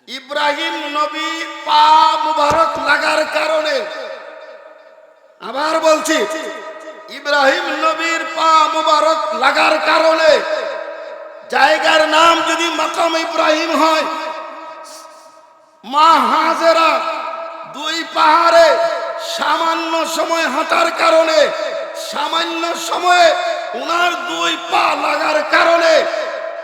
ইব্রাহিম নবী পা মুবারক লাগার কারণে, আবার বলছি, ইব্রাহিম নবীর পা মুবারক লাগার কারণে জায়গার নাম যদি মাকাম ইব্রাহিম হয়, মা হাজেরা দুই পাহাড়ে সামান্য সময় হাঁটার কারণে, সামান্য সময়ে উনার দুই পা লাগার কারণে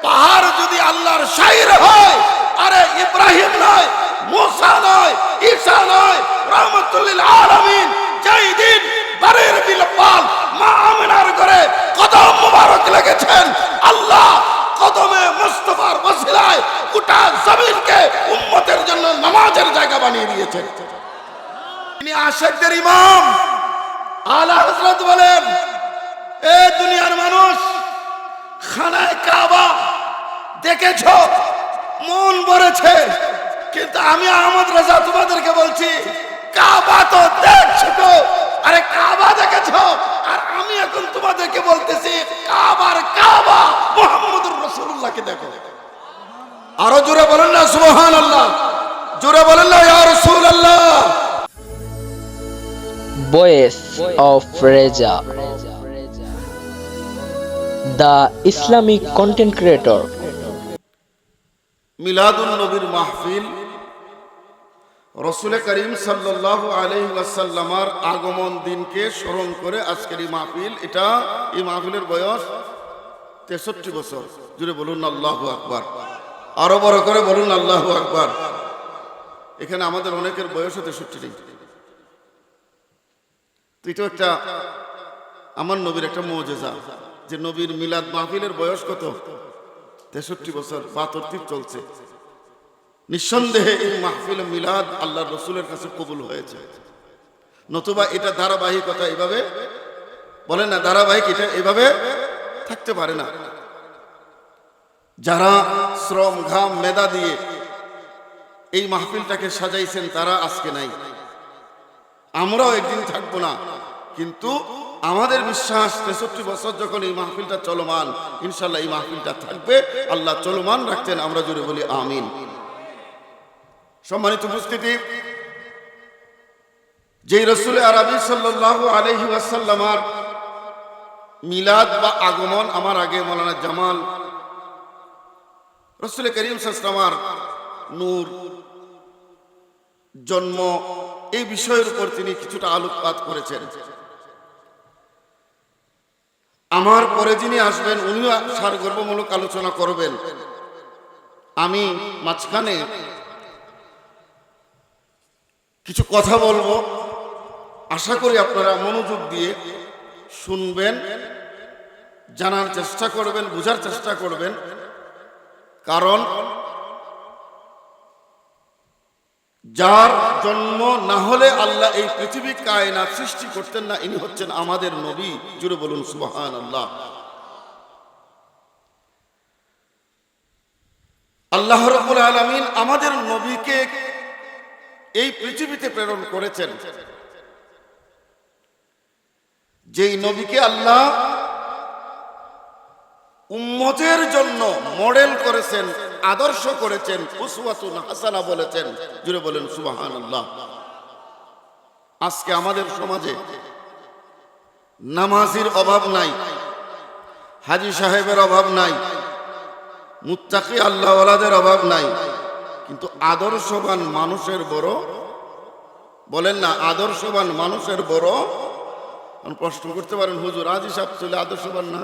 পাহাড় যদি আল্লাহর শাইর হয়, আরে ইব্রাহিম নয়, মুসা নয়, ঈসা নয়, রহমাতুল আলামিন যেই দিন বারের বিলাল মা আমিনার ঘরে কদম মুবারক লেগেছেন, আল্লাহ কদমে মুস্তাফার ওসিলায় গোটা জমিনকে উম্মতের জন্য নামাজের জায়গা বানিয়ে দিয়েছেন। তিনি আশিকদের ইমাম। আলা হযরত বলেন, এ দুনিয়ার মানুষ, খানায়ে কাবা দেখেছো, মন ভরেছে, কিন্তু আমি আহমদ রাজা তোমাদেরকে বলছি, কাবা তো দেখছো, আরে কাবা দেখেছো, আর আমি এখন তোমাদেরকে বলতেছি কাবার কাবা মুহাম্মদুর রাসূলুল্লাহকে দেখো। আরো জোরে বলেন না সুবহানাল্লাহ, জোরে বলেন না ইয়া রাসূলুল্লাহ। Voice of Reza, the Islamic content creator. মিলাদুন নবীর মাহফিল, রাসূল করিম সাল্লাল্লাহু আলাইহি ওয়াসাল্লামের আগমন দিনকে স্মরণ করে আজকের এই মাহফিল। এটা এই মাহফিলের বয়স 63 বছর। জুড়ে বলুন আল্লাহু আকবার, আরো বড় করে বলুন আল্লাহু আকবার। এখানে আমাদের অনেকের বয়স 63 নেই। তো এটা একটা আমার নবীর একটা মুজিজা যে নবীর মিলাদ মাহফিলের বয়স কত? 63 বছর, 72 চলছে। নিঃসন্দেহে এই মাহফিল মিলাদ আল্লাহর রাসূলের কাছে কবুল হয়েছে। নতুবা এটা ধারাবাহিকতা এভাবে বলেন না, ধারাবাহিক এটা এভাবে থাকতে পারে না। যারা শ্রম ঘাম মেধা দিয়ে এই মাহফিলটাকে সাজাইছেন তারা আজকে নাই, আমরাও একদিন থাকবো না, কিন্তু আমাদের বিশ্বাস 63 বছর যখন এই মাহফিলটা চলমান, ইনশাআল্লাহ এই মাহফিলটা থাকবে। আল্লাহ চলমান রাখতেন, আমরা জোরে বলি আমিন। সম্মানিত উপস্থিতি, যেই রাসূল আরবি সাল্লাল্লাহু আলাইহি ওয়াসাল্লামের মিলাদ বা আগমন, আমার আগে মাওলানা জামাল রাসূল করিম সাল্লাল্লাহু আলাইহি ওয়াসাল্লামের নূর জন্ম, এই বিষয়ের উপর তিনি কিছুটা আলোকপাত করেছেন। আমার পরে যিনি আসবেন উনিও সারগর্বমূলক আলোচনা করবেন। আমি মাঝখানে কিছু কথা বলবো, আশা করি আপনারা মনোযোগ দিয়ে শুনবেন, জানার চেষ্টা করবেন, বোঝার চেষ্টা করবেন। কারণ যার জন্ম না হলে আল্লাহ এই পৃথিবী কায়নাত সৃষ্টি করতেন না, ইনি হচ্ছেন আমাদের নবী। জুড়ে বলুন সুবহানাল্লাহ। আল্লাহ রাব্বুল আলামিন আমাদের নবীকে এই পৃথিবীতে প্রেরণ করেছেন, যেই নবীকে আল্লাহ উম্মতের জন্য মডেল করেছেন, আদর্শ করেছেন, উসওয়াতুন হাসানা বলেছেন। জুড়ে বলেন সুবহানাল্লাহ। আজকে আমাদের সমাজে নামাজির অভাব নাই, হাজী সাহেবের অভাব নাই, মুত্তাকি আল্লাহওয়ালাদের অভাব নাই, কিন্তু আদর্শবান মানুষের বড়, বলেন না, আদর্শবান মানুষের বড়। প্রশ্ন করতে পারেন, হুজুর হাজী সাহেব চলে আদর্শবান না,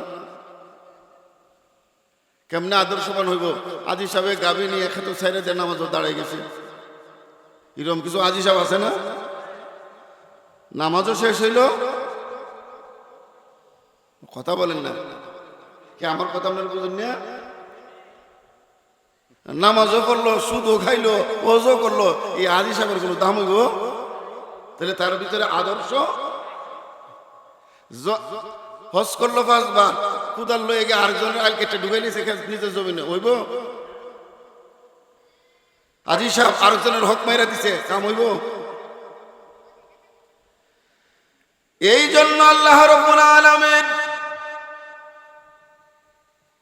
কেমনে আদর্শবান হইব? হাজী সাহেব গাবি নিয়ে খেতে ছাইরে দেন, নামাজও দাঁড়াই গেছে, এরকম কিছু হাজী সাহেব আছে না? নামাজও শেষ হইল, কথা বলেন না কি? আমার কথা আপনার বুঝেন না? নামাজও করলো, সুদও খাইলো, ওজও করলো, এই হাজী সাহেবের কোনো দাম হইব? তাহলে তার ভিতরে আদর্শ। হজ করলো 5 বার, কুদাল লয়ে গিয়ে আরেকজনের আল কেটে ডুবে নিয়েছে নিজের জমিনে, হইব? হাজী সাহেব আরেকজনের হক মাইরা দিছে, কাম হইব? এই জন্য আল্লাহ রাব্বুল আলামিন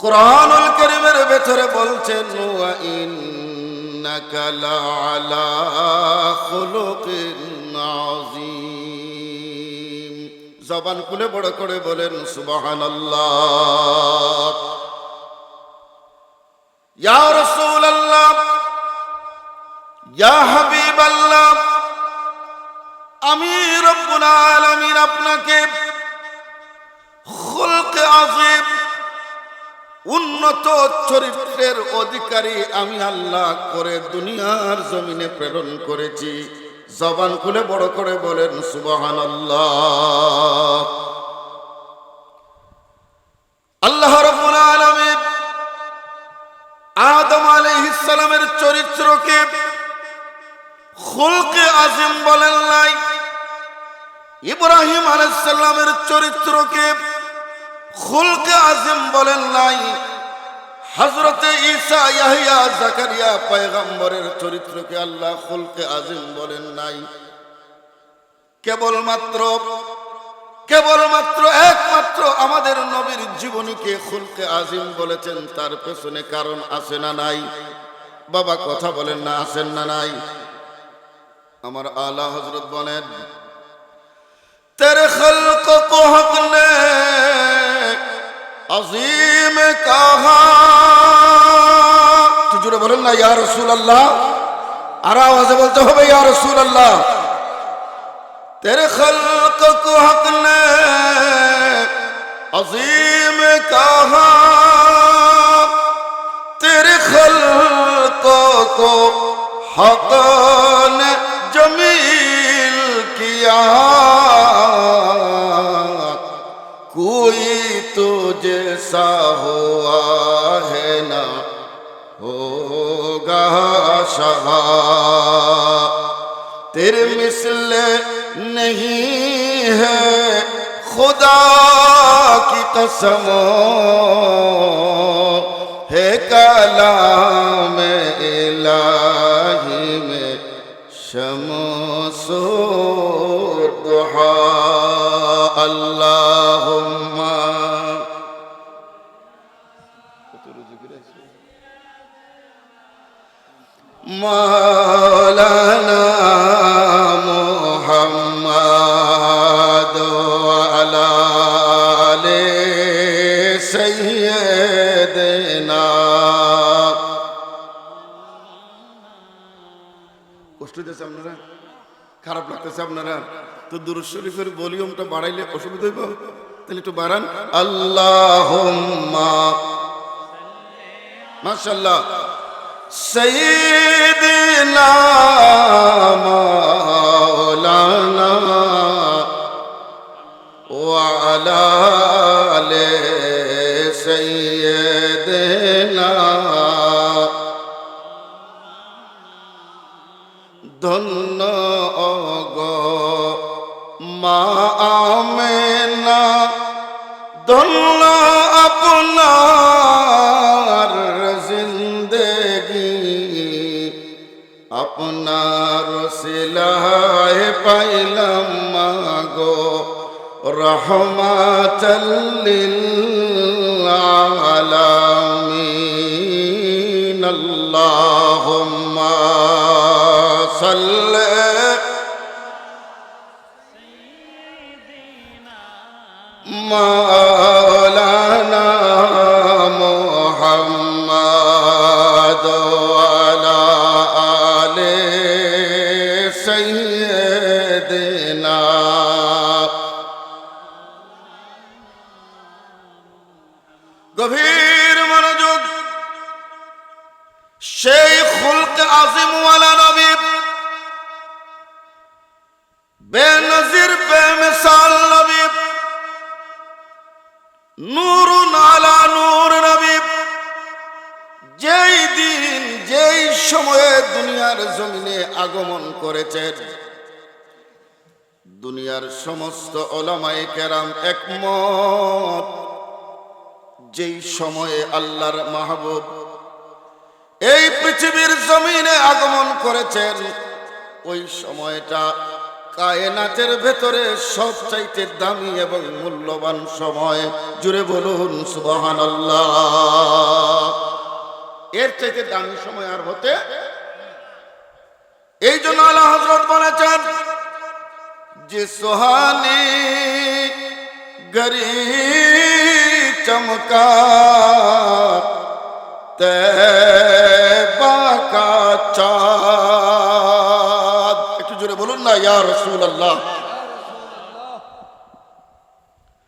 কোরআনুল কারীমের ভেতরে বলছেন, ওয়া ইন্না ইন্নাকা লাআলা খুলুকিন আযীম। জবান খুলে বড় করে বলেন সুবহানাল্লাহ। ইয়া রাসূলুল্লাহ, ইয়া হাবিবাল্লাহ, আমি রব্বুল আলামিন আপনাকে খুলকে আযীম, উন্নত চরিত্রের অধিকারী আমি আল্লাহ করে দুনিয়ার জমিনে প্রেরণ করেছি। জবান খুলে বড় করে বলেন সুবহানাল্লাহ। আল্লাহ রাব্বুল আলামিন আদম আলাইহিস সালামের চরিত্রকে খুলকে আযীম বলেন নাই, ইব্রাহিম আলাইহিস সালামের চরিত্রকে খুলকে আযীম বলেন নাই, হযরতে ঈসা, ইয়াহইয়া, জাকারিয়া পয়গম্বরের চরিত্রকে আল্লাহ খুলকে আযীম বলেন নাই। কেবলমাত্র একমাত্র আমাদের নবীর জীবনীকে খুলকে আযীম বলেছেন। তার পেছনে কারণ আছে না নাই? বাবা কথা বলেন না, আছেন না নাই? আমার আলা হযরত বলেন, तेरे खल्क को हक ने अजीम कहा। तो जुड़े बोलें ना या रसूल अल्लाह, आरा आवाज़ बोलते हो भाई या रसूल अल्लाह। तेरे खल्क को हक ने अजीम कहा, तेरे खल्क को हक ने जमील किया, कोई तो जैसा हुआ है ना होगा शहा, तेरे मिसल नहीं है खुदा की कसम, है कलाम इलाही में शमसो दुहा। अल्लाहुम्मा मौलाना मुहम्मद अला आले सय्यदना। কষ্ট হইতেছে আপনারা? খারাপ লাগতেছে আপনারা? তো দুরূদ শরীফের ভলিউমটা বাড়াইলে অসুবিধা হইব, তাহলে একটু বাড়ান। আল্লাহুম্মা মাশাআল্লাহ সাইয়্যিদিনা মাওলানা ওয়া আলা আলি সাইয়্যিদিনা। ধন্য গো মা আমেনা, ধন্য আপনার জিন্দেগি, আপনার সিলায় পাইলাম মাগো রহমাতাল লিল আলামিন। আল্লাহুম্মা সাল্লি মাওলানা মুহাম্মদ আলা আলি সাইয়্যিদিনা। গভীর মনোযোগ। সেই খুলক আযীম ওয়ালা নবী, বেনজির বেমিসাল নবী, নূরুন আলা নূর নবী, যেই দিন যেই সময়ে দুনিয়ার জমিনে আগমন করেছেন, দুনিয়ার সমস্ত উলামায়ে কেরাম একমত, যেই সময়ে আল্লাহর মাহবুব এই পৃথিবীর জমিনে আগমন করেছেন, ওই সময়টা কায়নাতের ভেতরে সবচাইতে দামি এবং মূল্যবান সময়। জুড়ে বলুন সুবহানাল্লাহ। এর চাইতে দামি সময় আর হতে এই জন্য আল্লাহ হযরত বলেছেন যে সোহানি গরি চমকা তৈবা কা চাঁদ। একটু জোরে বলুন না ইয়া রাসূলুল্লাহ।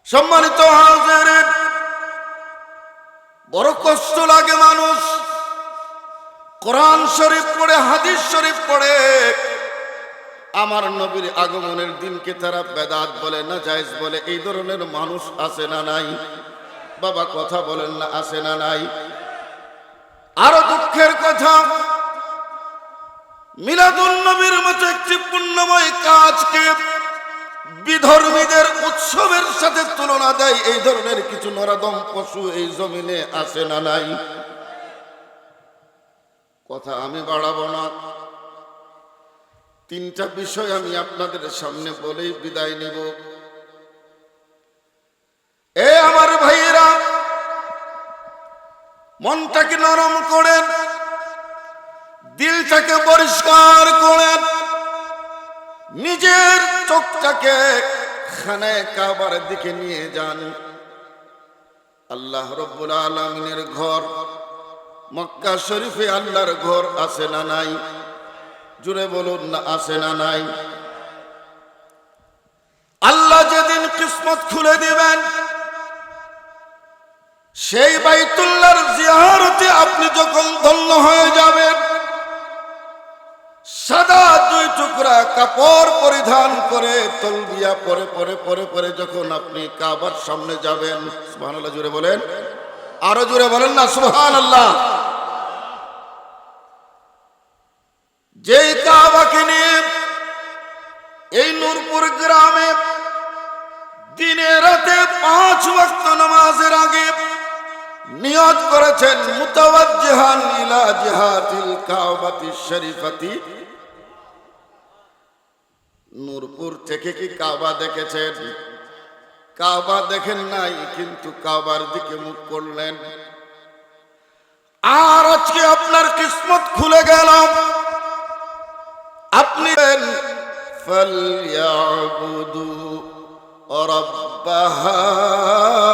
সম্মানিত হাজিরিন, বড় কষ্ট লাগে মানুষ কোরআন শরীফ পড়ে, হাদিস শরীফ পড়ে, আমার নবীর আগমনের দিনকে তারা বেদাত বলে, না জায়েজ বলে। এই ধরনের মানুষ আছে না নাই? বাবা কথা বলেন না, আছে না নাই? আরো দুঃখের কথা, মিলাদুন নবীর মতো একটি পুণ্যময় কাজকে বিধর্মীদের উৎসবের সাথে তুলনা দেয় এই ধরনের কিছু নরাদম পশু এই জমিনে আছে না নাই? কথা আমি বাড়াবো না, তিনটা বিষয় আমি আপনাদের সামনে বলেই বিদায় নিব। এ আমার ভাইয়েরা, মনটাকে নরম করেন, দিলটাকে পরিষ্কার করেন, নিজের চোখটাকে খানায়ে কাবার দিকে নিয়ে যান। আল্লাহ রব্বুল আলামিনের ঘর মক্কা শরীফে, আল্লাহর ঘর আছে না নাই? জুড়ে বলুন না, আছে না নাই? আল্লাহ যেদিন কিসমত খুলে দিবেন, সেই বাইতুল্লাহর জিয়ারতে আপনি যখন ধন্য হয়ে যাবেন, সাদা দুই টুকরা কাপড় পরিধান করে তলবিয়া পরে পরে পরে পরে যখন আপনি কাবার সামনে যাবেন, সুবহানাল্লাহ জুড়ে বলেন, আরো জুড়ে বলেন না সুবহানাল্লাহ। যেই কাবাকে নিয়ে এই নূরপুর গ্রামে দিনে রাতে 5 ওয়াক্ত নামাজের আগে নিয়ত করেছেন মুতাওয়াজ্জিহান ইলা জিহাতিল কাবাতিশ শরীফাতি। নূরপুর থেকে কি কাবা দেখেছেন? কাবা দেখেন নাই, কিন্তু কাবার দিকে মুখ করলেন। আর আজকে আপনার কিসমত খুলে গেল, আপনি ফালইয়াবুদু রাব্ব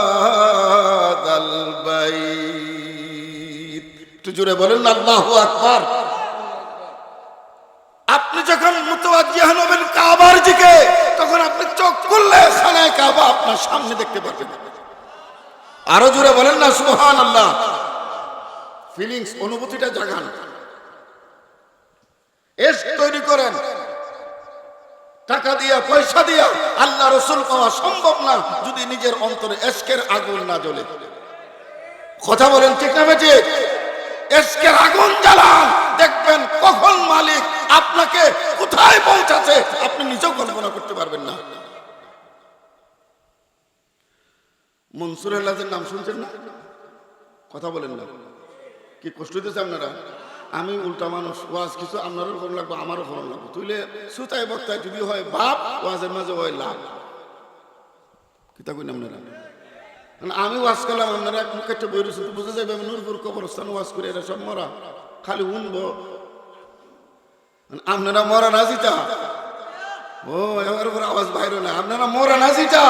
হাযাল বাইত। একটু জোরে বলেন না আল্লাহু আকবার। আপনি যখন মুতাওয়াজ্জিহান হবেন কাবার দিকে, তখন আপনি চোখ খুললে খানায়ে কাবা আপনার সামনে দেখতে পাবেন। আরো জোরে বলেন না সুবহানাল্লাহ। ফিলিংস, অনুভূতিটা জাগান, এশক তৈরি করেন। টাকা দিয়া পয়সা দিয়া আল্লাহ রাসূল পাওয়া সম্ভব না যদি নিজের অন্তরে এশকের আগুন না জ্বলে। কথা বলেন ঠিক না বেঠিক? এশকের আগুন জ্বালান, দেখবেন কখন মালিক আপনাকে কোথায় পৌঁছাচ্ছে আপনি নিজেও কল্পনা করতে পারবেন না। মনসুর আল্লাহর নাম শুনছেন না? কথা বলেন না, কি কষ্ট দিতেছে আপনারা? আমি উল্টা মানুষ, ওয়াজ কিছু আপনারও ফোন লাগবে, আমারও ফোন লাগবে। তুইলে সুতায় বক্তায় যদি হয় বাপ, ওয়াজের মাঝে হয় লাভ। কিতা কইন আপনারা? আমি ওয়াজ করলাম, আপনারা এক মুখ একটা বই রয়েছে, বুঝে যাবে আমি নূরপুর কবরস্থান ওয়াজ করে এরা সব মরা, খালি উনবো। আপনারা মরা না জিতা? ও এবার উপর আওয়াজ বাইরে না, আপনারা মরা না জিতা?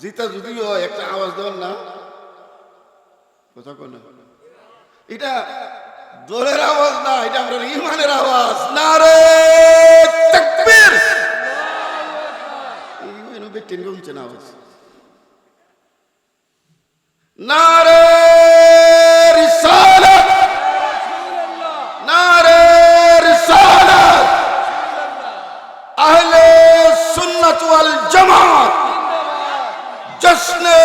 জিতা যদিও একটা আওয়াজ দেবেন না, কথা কই না? এটা দোলের আওয়াজ না, এটা আপনার ইমানের আওয়াজ। নারে তাকবীর! এই বেটিন গুনছে না আওয়াজ। নারে রিসালাত, নারে রিসালাত, আহলে সুন্নাত ওয়াল জামাত, জশ্নে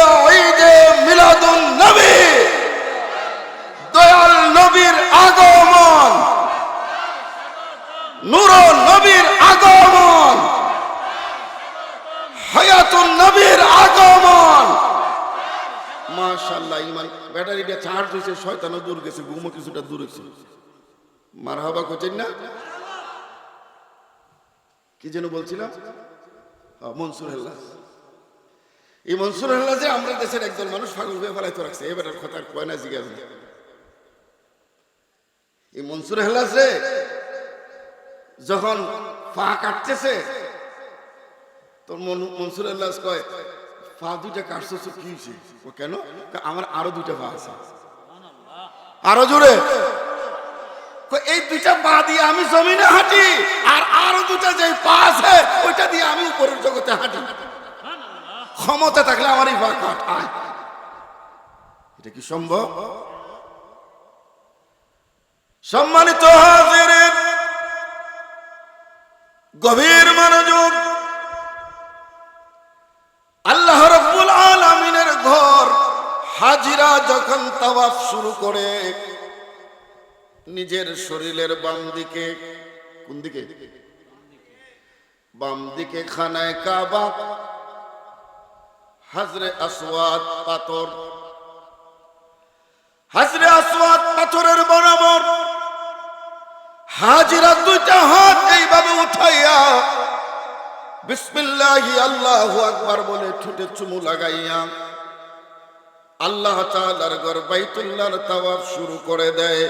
ঈদে মিলাদুন নবী, দয়াল নবীর আগমন, নূর নবীর আগমন, হায়াতুন নবীর আগমন। মাশাআল্লাহ, ইমান ব্যাটারিটা চার্জ হয়েছে, শয়তানও দূর গেছে, ঘুমও কিছুটা দূর হয়েছে। মারহাবা করছেন না? কি যেন বলছিলাম? মনসুর আল্লাহ। এই মনসুর আল্লাহ যে আমরা দেশের একজন মানুষ পাগল হয়ে ফেলাইতে রাখছে, এবার কথা কয় না জিজ্ঞাসা। এই মনসুর আল্লাহ যে যখন পা কাটতেছে তোর মনসুরুল্লাহ কয় পা দুইটা কাটছো কি হয়েছে? ও কেন? আমার আরো দুইটা পা আছে। আরো জোরে, এই দুইটা পা দিয়ে আমি জমিনে হাঁটি, আর আরো দুটা যে পা আছে ওইটা দিয়ে আমি উপরের জগতে হাঁটি। ক্ষমতা থাকলে আমার এই পা কাট আয়। এটা কি সম্ভব? সম্মানিত হাজিরিন, গভীর মনোযোগ। আল্লাহ রাব্বুল আলামিনের ঘর হাজিরা যখন তাওয়াফ শুরু করে, নিজের শরীরের বাম দিকে, কোন দিকে? বাম দিকে খানায় কাবা, হাজরে আসওয়াদ পাথর, হাজরে আসওয়াদ পাথরের বরাবর হাজিরা দুইটা হাত এইভাবে উঠাইয়া বিসমিল্লাহি আল্লাহু আকবার বলে ঠোঁটে চুমু লাগাইয়া আল্লাহ তাআলার ঘর বাইতুল্লাহর তাওয়াফ শুরু করে দেয়।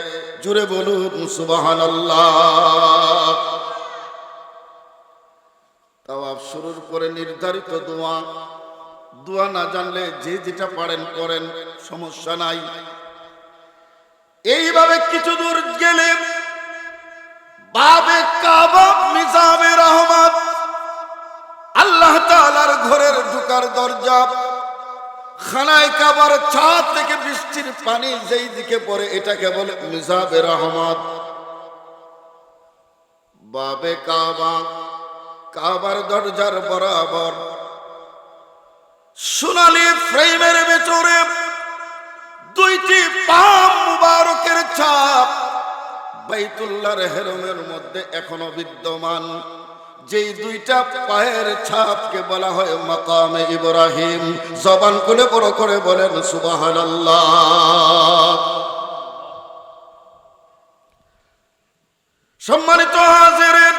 জোরে বলুন সুবহানাল্লাহ। তাওয়াফ শুরুর পরে নির্ধারিত দোয়া না জানলে যে যেটা পারেন করেন, সমস্যা নাই। এইভাবে কিছু দূর গেলে বাবে কাবা মিজাবে রহমত, আল্লাহ তাআলার ঘরের ঢোকার দরজা, খানায় কাবার ছাদ থেকে বৃষ্টির পানি যেই দিকে পড়ে এটাকে বলে মিজাবে রহমত। বাবে কাবা, কাবার দরজার বরাবর সোনালী ফ্রেমের ভেতরে দুইটি পাম মুবারকের ছাপ বাইতুল্লাহর হেরমের মধ্যে এখনো বিদ্যমান। যেই দুইটা পায়ের ছাপকে বলা হয় মাকামে ইব্রাহিম। জবান খুলে বড় করে বলেন সুবহানাল্লাহ। সম্মানিত হাজিরিন,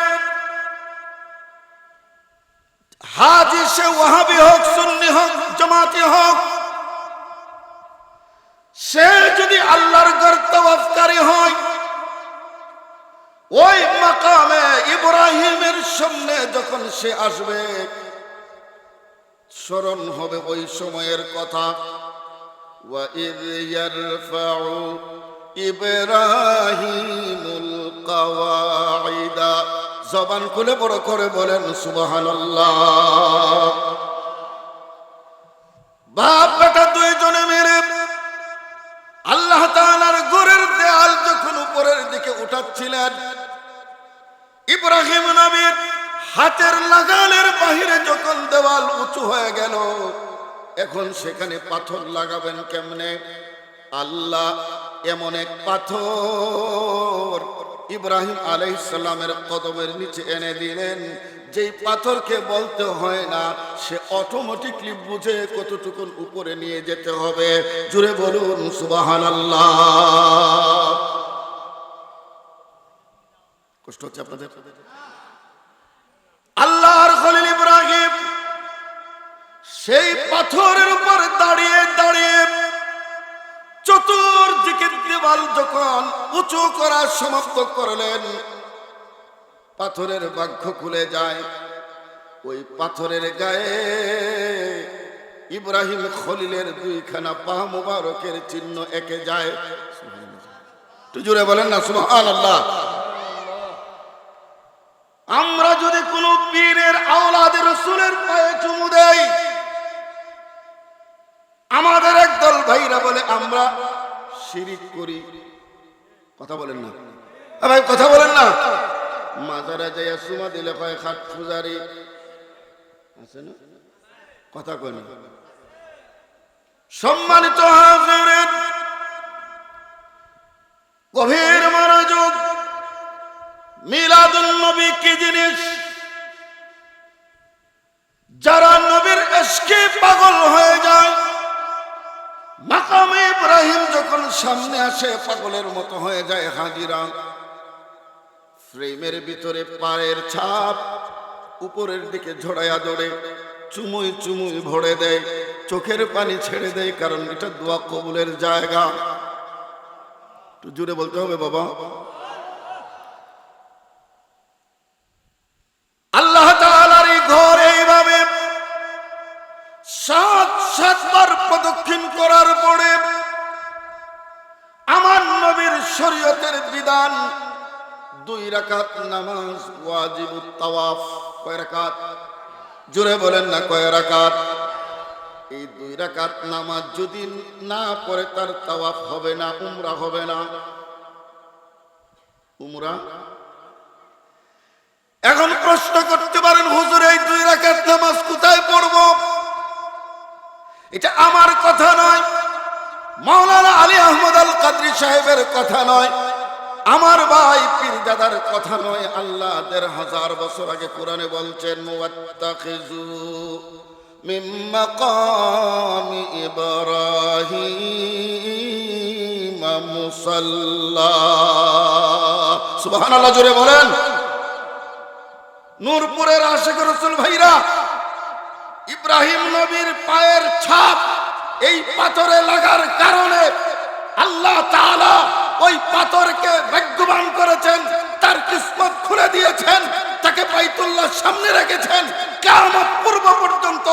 হাজি সে ওয়াহাবি হোক, সুন্নি হোক, জামাতি হোক, সে যদি আল্লাহর ঘর তাওয়াফকারী হয়, ওই মাকামে ইব্রাহিমের সামনে যখন সে আসবে, স্মরণ হবে ওই সময়ের কথা। ওয়া ইয ইয়ারফাউ ইব্রাহিমুল কাওয়াইদা। জবান খুলে বড় করে বলেন সুবহানাল্লাহ। বাপ বেটা দুইজনে মিলে আল্লাহ তাআলার ঘরের দেয়াল যখন উপরের দিকে উঠাচ্ছিলেন, ইব্রাহিম নবীর হাতের লাগালের বাহিরে যখন দেওয়াল উঁচু হয়ে গেল, এখন সেখানে পাথর লাগাবেন কেমনে? আল্লাহ এমন এক পাথর ইব্রাহিম আলাইহিস সালামের কদমের নিচে এনে দিলেন, যেই পাথরকে বলতে হয় না, সে অটোমেটিকলি বুঝে কতটুকুন উপরে নিয়ে যেতে হবে। জুড়ে বলুন সুবহানাল্লাহ। কষ্ট হচ্ছে আপনাদের? আল্লাহর খলিল ইব্রাহিম সেই পাথরের উপর দাঁড়িয়ে দাঁড়িয়ে চতুর্দিকে দেওয়াল যখন উঁচু করা সমাপ্ত করলেন, পাথরের বাক্য খুলে যায়। ওই পাথরের গায়ে ইব্রাহিম খলিলের দুইখানা পা মুবারকের চিহ্ন এঁকে যায়। একটু জোরে বলেন না সুবহানাল্লাহ। আমরা যদি কোন পীরের আওলাদে রাসূলের পায়ে চুমু দেই, আমাদের একদল ভাইরা বলে আমরা শিরিক করি। কথা বলেন না ভাই, কথা বলেন না। মাজারে যাইয়া চুমা দিলে কয় খাট পূজারি আছে না, কথা কয় না। সম্মানিত হাজিরিন, গভীর মনোযোগ। মিলাদুন নবী কি জিনিস? যারা নবীর ইশকে পাগল হয়ে যায়, মাকামে ইব্রাহিম যখন সামনে আসে পাগলের মতো হয়ে যায় হাজিরা। ফ্রেমের ভিতরে পায়ের ছাপ উপরের দিকে ঝড়াইয়া ধরে চুমুই চুমুই ভরে দেয়, চোখের পানি ছেড়ে দেয়, কারণ এটা দোয়া কবুলের জায়গা। একটু জোরে বলতে হবে বাবা। মুসলমান, 2 রাকাত নামাজ ওয়াজিবুত তাওয়াফ। কয় রাকাত? জোরে বলেন না, কয় রাকাত? এই 2 রাকাত নামাজ যদি না পড়ে তার তাওয়াফ হবে না, উমরা হবে না। উমরা। এখন প্রশ্ন করতে পারেন, হুজুর এই 2 রাকাত নামাজ কোথায় পড়ব? এটা আমার কথা নয়, মাওলানা আলী আহমদ আল কাদরি সাহেবের কথা নয়, আমার ভাই পীরজাদার কথা নয়। আল্লাহ 1000 বছর আগে কোরআনে বলছেন, ওয়াত্তাখিযু মিন মাকামি ইব্রাহিম মুসাল্লা। সুবহানাল্লাহ, জোরে বলেন। নূরপুরের আশিক রাসূল ভাইরা, ইব্রাহিম নবীর পায়ের ছাপ এই পাথরে লাগার কারণে আল্লাহ তাআলা ওই পাথরকে ভাগ্যবান করেছেন, তার কিসমত খুলে দিয়েছেন, তাকে বাইতুল্লাহর সামনে রেখেছেন। কিয়ামত পূর্ব পর্যন্ত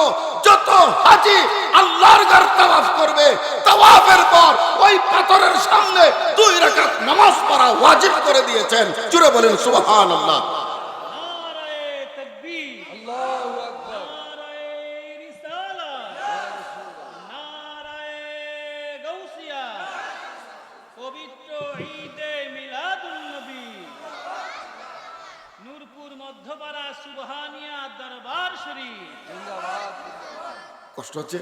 যত হাজী আল্লাহর ঘর তাওয়াফ করবে, তাওয়াফের পর ওই পাথরের সামনে 2 রাকাত নামাজ পড়া ওয়াজিব করে দিয়েছেন। জোরে বলেন সুবহানাল্লাহ। পবিত্র ঈদে মিলাদুন নবী, নূরপুর মধ্যপাড়া সুবহানিয়া দরবার শরীফ। কষ্ট হচ্ছে?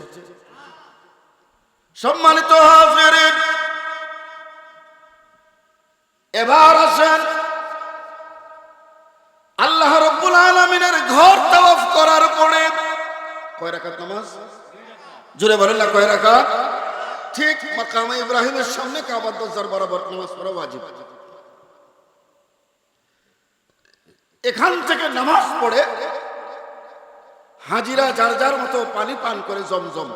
সম্মানিত হাজিরিন, এবার আসেন আল্লাহ রাব্বুল আলামিনের ঘর তাওয়াফ করার পরে কয় রাকাত নামাজ? জোরে বলেন না, কয় রাকাত? ঠিক মাকামে ইব্রাহিমের সামনে কাবার দরজার বরাবর নামাজ পড়া ওয়াজিব। এখান থেকে নামাজ পড়ে হাজিরা যার যার মতো পানি পান করে জমজম।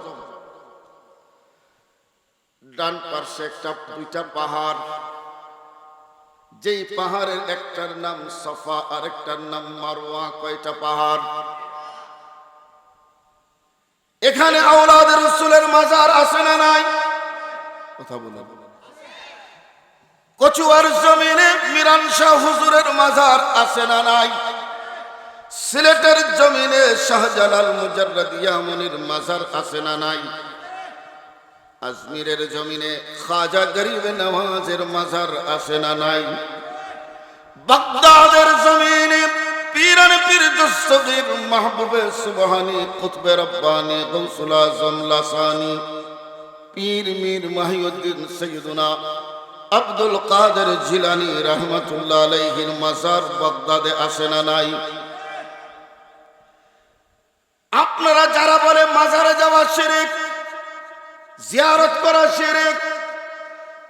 ডান পাশে 2টা পাহাড়, যেই পাহাড়ের একটার নাম সাফা আর একটার নাম মারওয়া। কয়টা পাহাড়? এখানে আওলাদের রাসূলের মাজার আছে না নাই? কথা বলেন। কচুয়ার জমিনে মিরান শাহ হুজুরের মাজার আছে না নাই? সিলেটের জমিনে শাহজালাল মুজাররদিয়া মুনির মাজার আছে না নাই? আজমিরের জমিনে খাজা গরিব নওয়াজের মাজার আছে না নাই? বাগদাদের জমিনে পীরান পীর দস্তগীর মাহবুবে সুবহানী কুতবে রব্বানী গৌসুল আজম লাসানী পীর মীর মাহিউদ্দিন সৈয়দুনা আব্দুল কাদের জিলানী রাহমাতুল্লাহ আলাইহির মাজার বাগদাদে আছে না নাই? আপনারা যারা বলে মাজারে যাওয়া শিরক, জিয়ারত করা শিরক,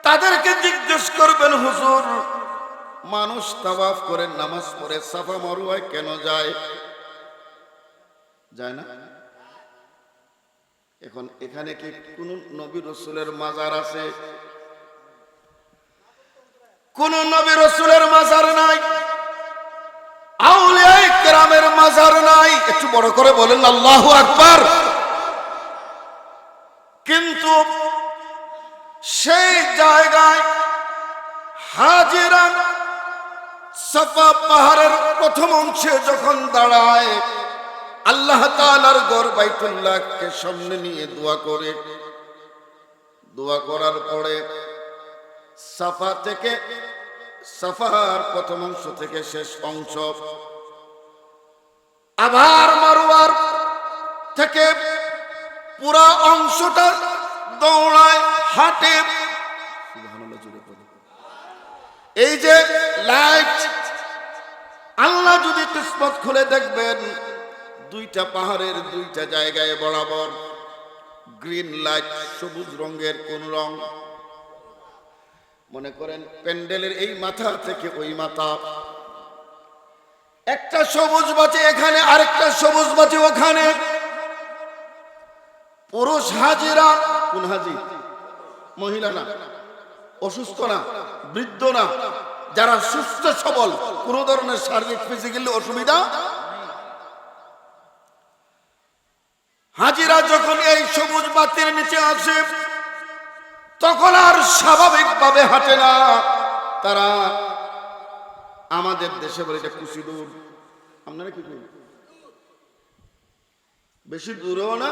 তাদেরকে জিজ্ঞেস করবেন, হুজুর মানুষ তাওয়াফ করে নামাজ পড়ে সাফা মারওয়ায় কেন যায়? যায় না? এখন এখানে কি কোন নবী রাসূলের মাজার আছে? কোন নবী রাসূলের মাজার নাই, আউলিয়া কেরামের মাজার নাই। একটু বড় করে বলেন আল্লাহু আকবার। কিন্তু সেই জায়গায় হাজিরা সাফা পাহাড়ের প্রথম অংশে যখন দাঁড়ায়, আল্লাহ তাআলার ঘর বাইতুল্লাহকে সামনে নিয়ে দোয়া করে, দোয়া করার পরে সাফা থেকে, সাফার প্রথম অংশ থেকে শেষ অংশ, আবার মারওয়ার থেকে পুরা অংশটা দৌড়ায়, হাঁটে। এই যে লাইট, আল্লাহ যদি কিসমত খুলে দেখবেন 2টা পাহাড়ের 2টা জায়গায় বরাবর গ্রিন লাইট, সবুজ রঙের কোন রং? মনে করেন প্যান্ডেলের এই মাথা থেকে ওই মাথা, একটা সবুজ বাতি এখানে, আরেকটা সবুজ বাতি ওখানে। পুরুষ হাজিরা, কোন হাজি? মহিলা না, অসুস্থ না, বৃদ্ধ না, যারা সুস্থ সবল, কোন ধরনের শারীরিক ফিজিক্যালি অসুবিধা। হাজিরা যখন এই সবুজ বাতির নিচে আসে, তখন আর স্বাভাবিকভাবে হাঁটে না, তারা আমাদের দেশে বলে এটা কুচি দূর, আপনারা কি করেন? বেশি দূরেও না,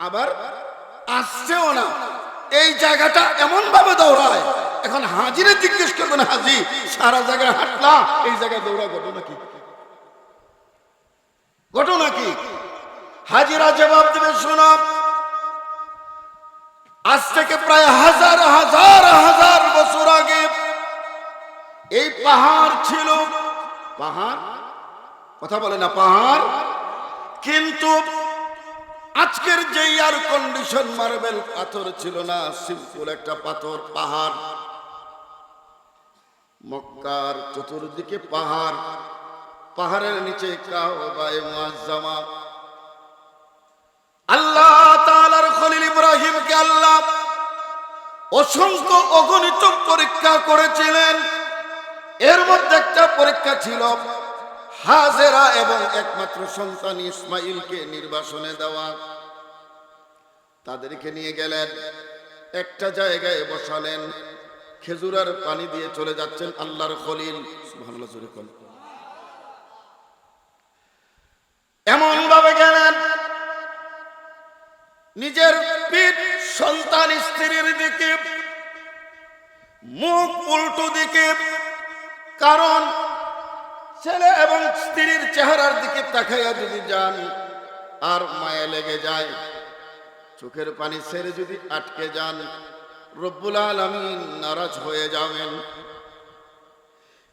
আবার আসছেও না। এই জায়গাটা এমন ভাবে দৌড়ায়, এখন হাজিরে জিজ্ঞেস করবেন, হাজি সারা জায়গায় হাঁটলা, এই জায়গায় দৌড়া ঘটনা কি? ঘটনা কি? হাজিরা জবাব দেবে, শোনো, আজ থেকে প্রায় হাজার হাজার হাজার বছর আগে এই পাহাড় ছিল। পাহাড়, কথা বলে না পাহাড়, কিন্তু আজকের যে এয়ার কন্ডিশন মার্বেল পাথর ছিল না, সিম্পল একটা পাথর। পাহাড়, মক্কার চতুর্দিকে পাহাড়, পাহাড়ের নিচে কাবায়ে মুআজ্জামা। আল্লাহ তাআলার খলিল ইব্রাহিমকে আল্লাহ অসংখ্য অগণিত পরীক্ষা করেছিলেন। এর মধ্যে একটা পরীক্ষা ছিল হাজেরা এবং একমাত্র সন্তান ইসমাইলকে নির্বাসনে দেওয়া। তাদেরকে নিয়ে গেলেন, একটা জায়গায় বসালেন, খেজুরের পানি দিয়ে চলে যাচ্ছেন আল্লাহর খলিল। সুবহানাল্লাহ, জোরে বলেন। এমন ভাবে গেলেন, নিজের পিঠ সন্তান স্ত্রীর দিকে, মুখ উল্টো দিকে, কারণ ছেলে এবং স্ত্রীর চেহারার দিকে তাকাইয়া যদি যান আর মায়া লেগে যায়, চোখের পানি ছেড়ে যদি আটকে যান, রব্বুল আলামিন নারাজ হয়ে যাবেন।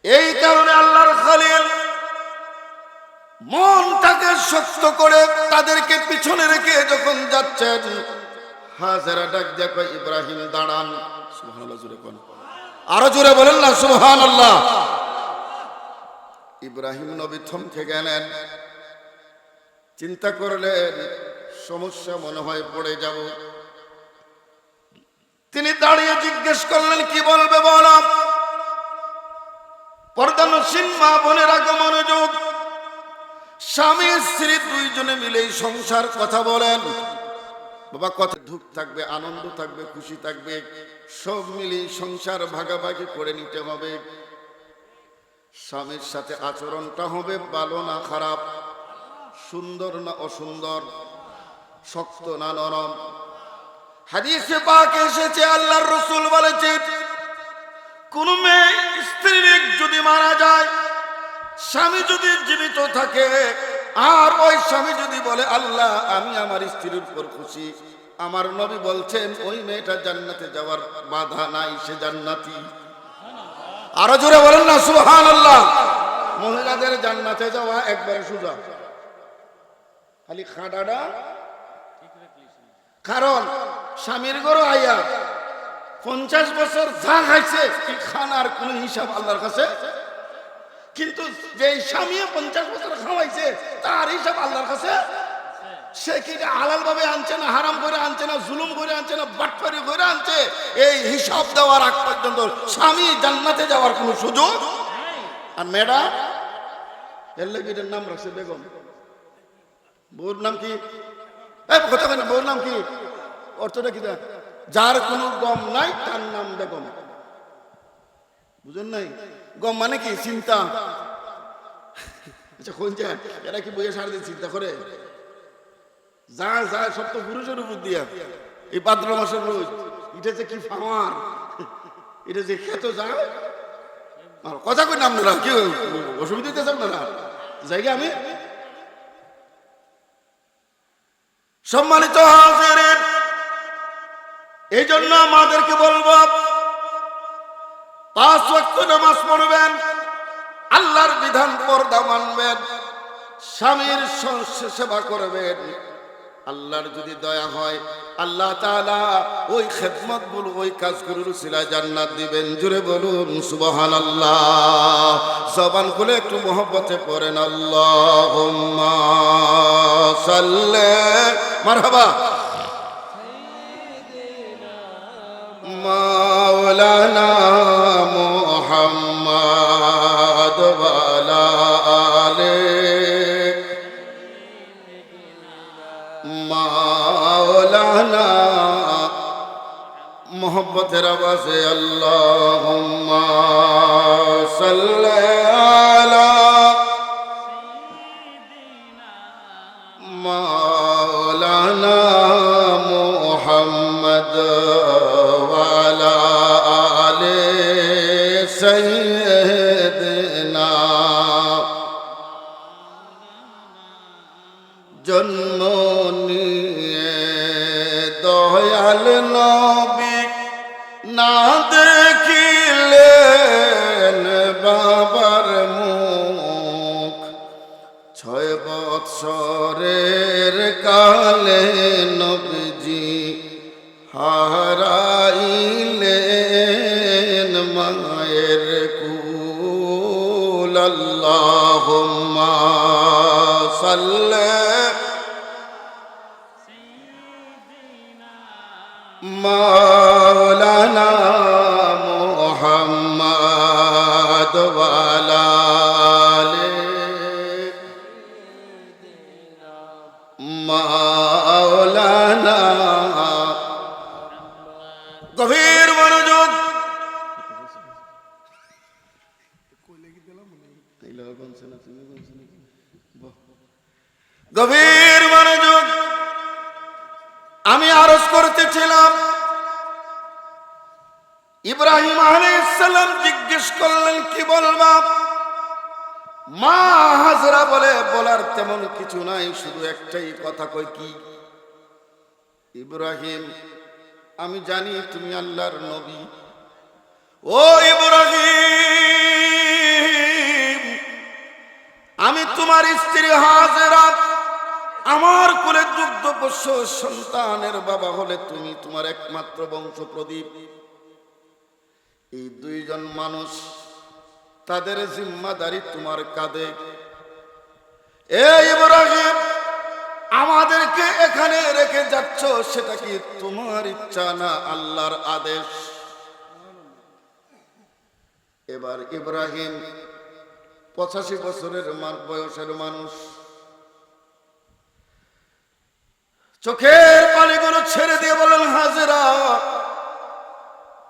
এই কারণে আল্লাহর খলিল মনটাকে শক্ত করে তাদেরকে পিছনে রেখে যখন যাচ্ছেন, হাজেরা ডাক দেখো, ইব্রাহিম দাঁড়ান। সুবহানাল্লাহ, জোরে বলেন, আরো জোরে বলেন না সুবহানাল্লাহ। ইব্রাহিম নবী থমকে গেলেন, চিন্তা করলেন সমস্যা মনে হয় পড়ে যাব। তিনি দাঁড়িয়ে জিজ্ঞেস করলেন, কি বলবে বলো? পর্দানসীন মা বোনের আগমনোযোগ, স্বামী স্ত্রী দুইজনে মিলেই সংসার কথা বলেন। বাবা, কথা দুঃখ থাকবে, আনন্দ থাকবে, খুশি থাকবে, সব মিলিয়ে সংসার ভাগাভাগি করে নিতে হবে। স্বামীর সাথে আচরণটা হবে ভালো না খারাপ, সুন্দর না অসুন্দর, শক্ত না নরম। হাদিসে পাকে এসেছে, আল্লাহর রাসূল বলেছেন, কোন মেয়ে স্ত্রীর যদি মারা যায়, স্বামী যদি জীবিত থাকে, আর ওই স্বামী যদি বলে আল্লাহ আমি আমার স্ত্রীর উপর খুশি, আমার নবী বলছেন ওই মেয়েটা জান্নাতে যাওয়ার বাধা নাই, সে জান্নাতি। আরো জোরে বলেন না সুবহানাল্লাহ। মহিলাদের জান্নাতে যাওয়া একবারে সোজা, খালি খাটাটা, কারণ স্বামীর ঘরে আইয়া 50 বছর যা খাইছে এই খানার কোন হিসাব আল্লাহর কাছে, কিন্তু যে স্বামী 50 বছর খাওয়াইছে তার হিসাব আল্লাহর কাছে। সে কি হালাল ভাবে আনছে না হারাম করে আনছে না জুলুম করে আনছে না বাটপারি করে আনছে, এই হিসাব দেওয়ার আগ পর্যন্ত স্বামী জান্নাতে যাওয়ার কোনো সুযোগ। আর মেয়েটা এর লেগের নাম রাখছে বেগম। বউর নাম কি? কথা বলেন, বউর নাম কি? অর্থটা কি? যার কোনো গম নাই তার নাম বেগম। বুঝেন নাই? গম মানে কি? চিন্তা। আচ্ছা, কোন যায় এরা কি বইয়ে সারাদিন চিন্তা করে? যা যা সব তো পুরুষের উপর দিয়া। এই ভাদ্র মাসের রোজ এটা যে কি ফাওয়ার, এটা যে খেত যায় কথা কই নাম না, কি অসুবিধা দিতেছেন না জায়গা। আমি সম্মানিত হাজিরিন, এই জন্য আমাদেরকে বলবো 5 ওয়াক্ত নামাজ পড়বেন, আল্লাহর বিধান পর্দা মানবেন, স্বামীর সেবা করবেন। আল্লাহর যদি দয়া হয় আল্লাহ তাআলা ওই খেদমতগুলো, ওই কাজগুলোর উসিলায় জান্নাত দিবেন। জুড়ে বলুন সুবহানাল্লাহ। জবান খুলে একটু মহব্বতে পড়েন আল্লাহুম্মা সাল্লি মারহাবা মাওলানা মুহাম্মদ ওয়া আলা আলিহি মাওলানা। মোহব্বতের আওয়াজে আল্লাহুম্মা সাল্লি বাবার মুখ 6 বৎসরের কালে নবীজি হারাইলেন মায়ের কুল। আল্লাহুম্মা সাল্লি মাওলানা মুহাম্মদ ওয়া আলা আলি মাওলানা। গভীর মনোযোগ, গভীর মনোযোগ। আমি আরজ করতেছিলাম, ইব্রাহিম আলাইহিস সালাম জিজ্ঞেস করলেন কি বলবা? মা হাজরা বলে বলার তেমন কিছু নাই, শুধু একটাই কথা কই, কি? ইব্রাহিম, আমি জানি তুমি আল্লাহর নবী। ও ইব্রাহিম, আমি তোমার স্ত্রী হাজরা, আমার কোলে দুগ্ধপোষ্য সন্তানের বাবা হলে তুমি তোমার একমাত্র বংশ প্রদীপ। এই দুইজন মানুষ, তাদের জিম্মাদারি তোমার কাঁধে। এই ইব্রাহিম, আমাদেরকে এখানে রেখে যাচ্ছ, সেটা কি তোমার ইচ্ছা না আল্লাহর আদেশ? এবার ইব্রাহিম 85 বছরের বয়সের মানুষ, চোখের পানিগুলো ছেড়ে দিয়ে বলেন, হাজেরা,